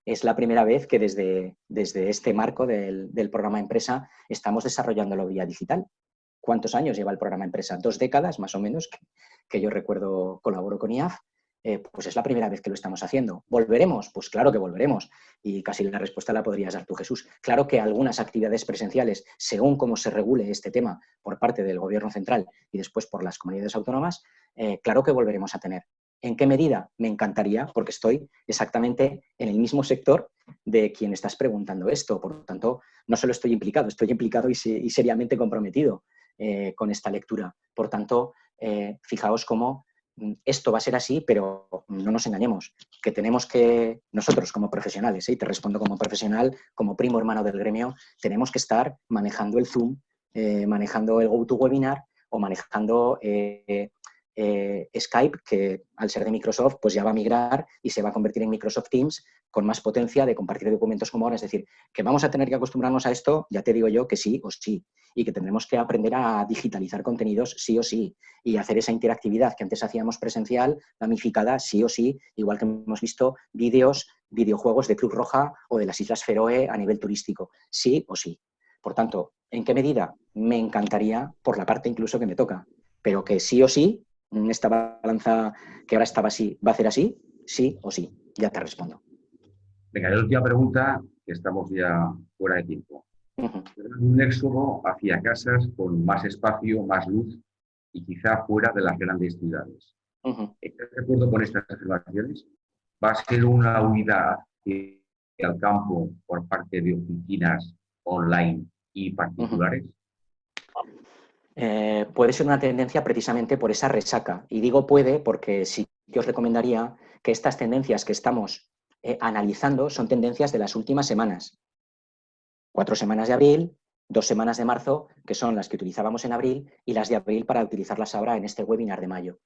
es la primera vez que desde este marco del programa Empresa estamos desarrollándolo vía digital. ¿Cuántos años lleva el programa Empresa? 2 décadas más o menos, que yo recuerdo colaboro con IAF. Pues es la primera vez que lo estamos haciendo. ¿Volveremos? Pues claro que volveremos. Y casi la respuesta la podrías dar tú, Jesús. Claro que algunas actividades presenciales, según cómo se regule este tema por parte del Gobierno central y después por las comunidades autónomas, claro que volveremos a tener. ¿En qué medida? Me encantaría, porque estoy exactamente en el mismo sector de quien estás preguntando esto. Por lo tanto, no solo estoy implicado y seriamente comprometido con esta lectura. Por tanto, fijaos cómo esto va a ser así, pero no nos engañemos, que tenemos que, nosotros como profesionales, y te respondo como profesional, como primo hermano del gremio, tenemos que estar manejando el Zoom, manejando el GoToWebinar o manejando Skype, que al ser de Microsoft, pues ya va a migrar y se va a convertir en Microsoft Teams con más potencia de compartir documentos como ahora. Es decir, que vamos a tener que acostumbrarnos a esto, ya te digo yo que sí o sí, y que tendremos que aprender a digitalizar contenidos sí o sí, y hacer esa interactividad que antes hacíamos presencial, gamificada sí o sí, igual que hemos visto videojuegos de Cruz Roja o de las Islas Feroe a nivel turístico, sí o sí. Por tanto, ¿en qué medida? Me encantaría, por la parte incluso que me toca, pero que sí o sí, esta balanza que ahora estaba así, ¿va a hacer así? Sí o sí. Ya te respondo. Venga, la última pregunta, que estamos ya fuera de tiempo. Un éxodo hacia casas con más espacio, más luz y quizá fuera de las grandes ciudades. ¿Estás de acuerdo con estas afirmaciones? ¿Va a ser una huida al campo por parte de oficinas online y particulares? Puede ser una tendencia precisamente por esa resaca. Y digo puede porque sí que os recomendaría que estas tendencias que estamos analizando son tendencias de las últimas semanas. 4 semanas de abril, 2 semanas de marzo, que son las que utilizábamos en abril, y las de abril para utilizarlas ahora en este webinar de mayo.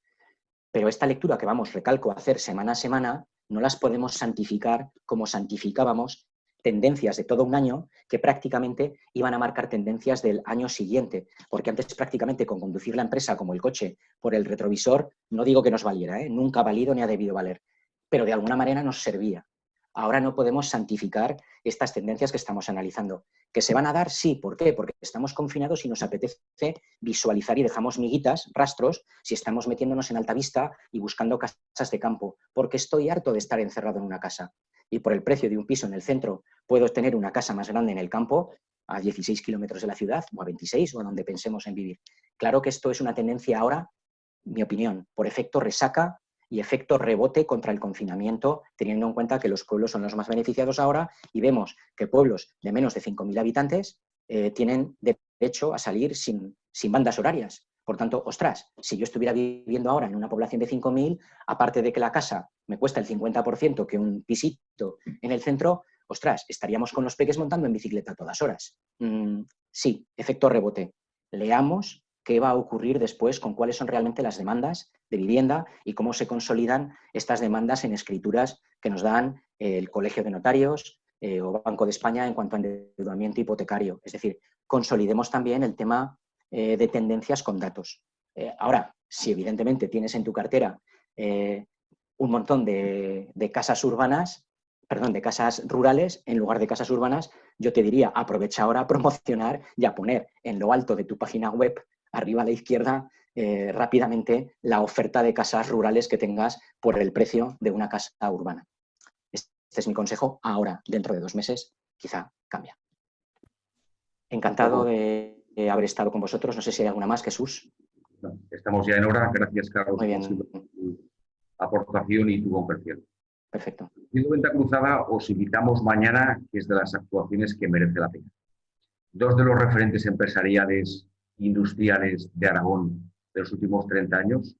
Pero esta lectura que vamos, recalco, a hacer semana a semana, no las podemos santificar como santificábamos tendencias de todo un año que prácticamente iban a marcar tendencias del año siguiente, porque antes prácticamente con conducir la empresa como el coche por el retrovisor, no digo que nos valiera, nunca ha valido ni ha debido valer, pero de alguna manera nos servía. Ahora no podemos santificar estas tendencias que estamos analizando. ¿Que se van a dar? Sí. ¿Por qué? Porque estamos confinados y nos apetece visualizar y dejamos miguitas, rastros, si estamos metiéndonos en Altavista y buscando casas de campo, porque estoy harto de estar encerrado en una casa. Y por el precio de un piso en el centro puedo tener una casa más grande en el campo, a 16 kilómetros de la ciudad, o a 26, o a donde pensemos en vivir. Claro que esto es una tendencia ahora, mi opinión, por efecto resaca y efecto rebote contra el confinamiento, teniendo en cuenta que los pueblos son los más beneficiados ahora y vemos que pueblos de menos de 5.000 habitantes tienen derecho a salir sin bandas horarias. Por tanto, ostras, si yo estuviera viviendo ahora en una población de 5.000, aparte de que la casa me cuesta el 50% que un pisito en el centro, ostras, estaríamos con los peques montando en bicicleta a todas horas. Sí, efecto rebote. Leamos qué va a ocurrir después con cuáles son realmente las demandas de vivienda y cómo se consolidan estas demandas en escrituras que nos dan el Colegio de Notarios o Banco de España en cuanto a endeudamiento hipotecario. Es decir, consolidemos también el tema de tendencias con datos. Ahora, si evidentemente tienes en tu cartera un montón de casas urbanas, perdón, de casas rurales en lugar de casas urbanas, yo te diría, aprovecha ahora a promocionar y a poner en lo alto de tu página web, arriba a la izquierda, rápidamente la oferta de casas rurales que tengas por el precio de una casa urbana. Este es mi consejo ahora, dentro de 2 meses, quizá cambia. Encantado de haber estado con vosotros. No sé si hay alguna más, Jesús. No, estamos ya en hora. Gracias, Carlos, Muy bien. por tu aportación y tu comprensión. Perfecto. Siendo Venta Cruzada, os invitamos mañana, que es de las actuaciones que merece la pena. 2 de los referentes empresariales industriales de Aragón de los últimos 30 años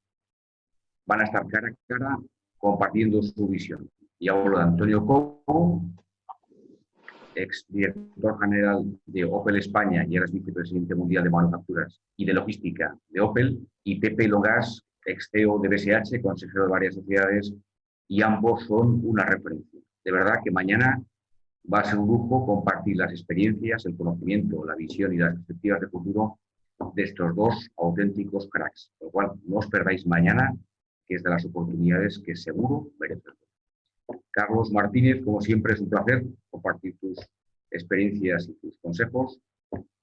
van a estar cara a cara compartiendo su visión. Y hablo de Antonio Cobo, exdirector general de Opel España y ahora es vicepresidente mundial de manufacturas y de logística de Opel, y Pepe Logas, ex CEO de BSH, consejero de varias sociedades, y ambos son una referencia. De verdad que mañana va a ser un lujo compartir las experiencias, el conocimiento, la visión y las perspectivas de futuro de estos 2 auténticos cracks. Por lo cual, no os perdáis mañana, que es de las oportunidades que seguro merecen. Carlos Martínez, como siempre, es un placer compartir tus experiencias y tus consejos,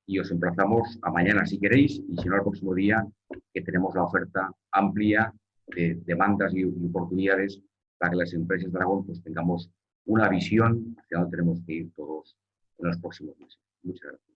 y os emplazamos a mañana si queréis, y si no al próximo día, que tenemos la oferta amplia de demandas y oportunidades para que las empresas de Aragón pues, tengamos una visión hacia donde tenemos que ir todos en los próximos meses. Muchas gracias.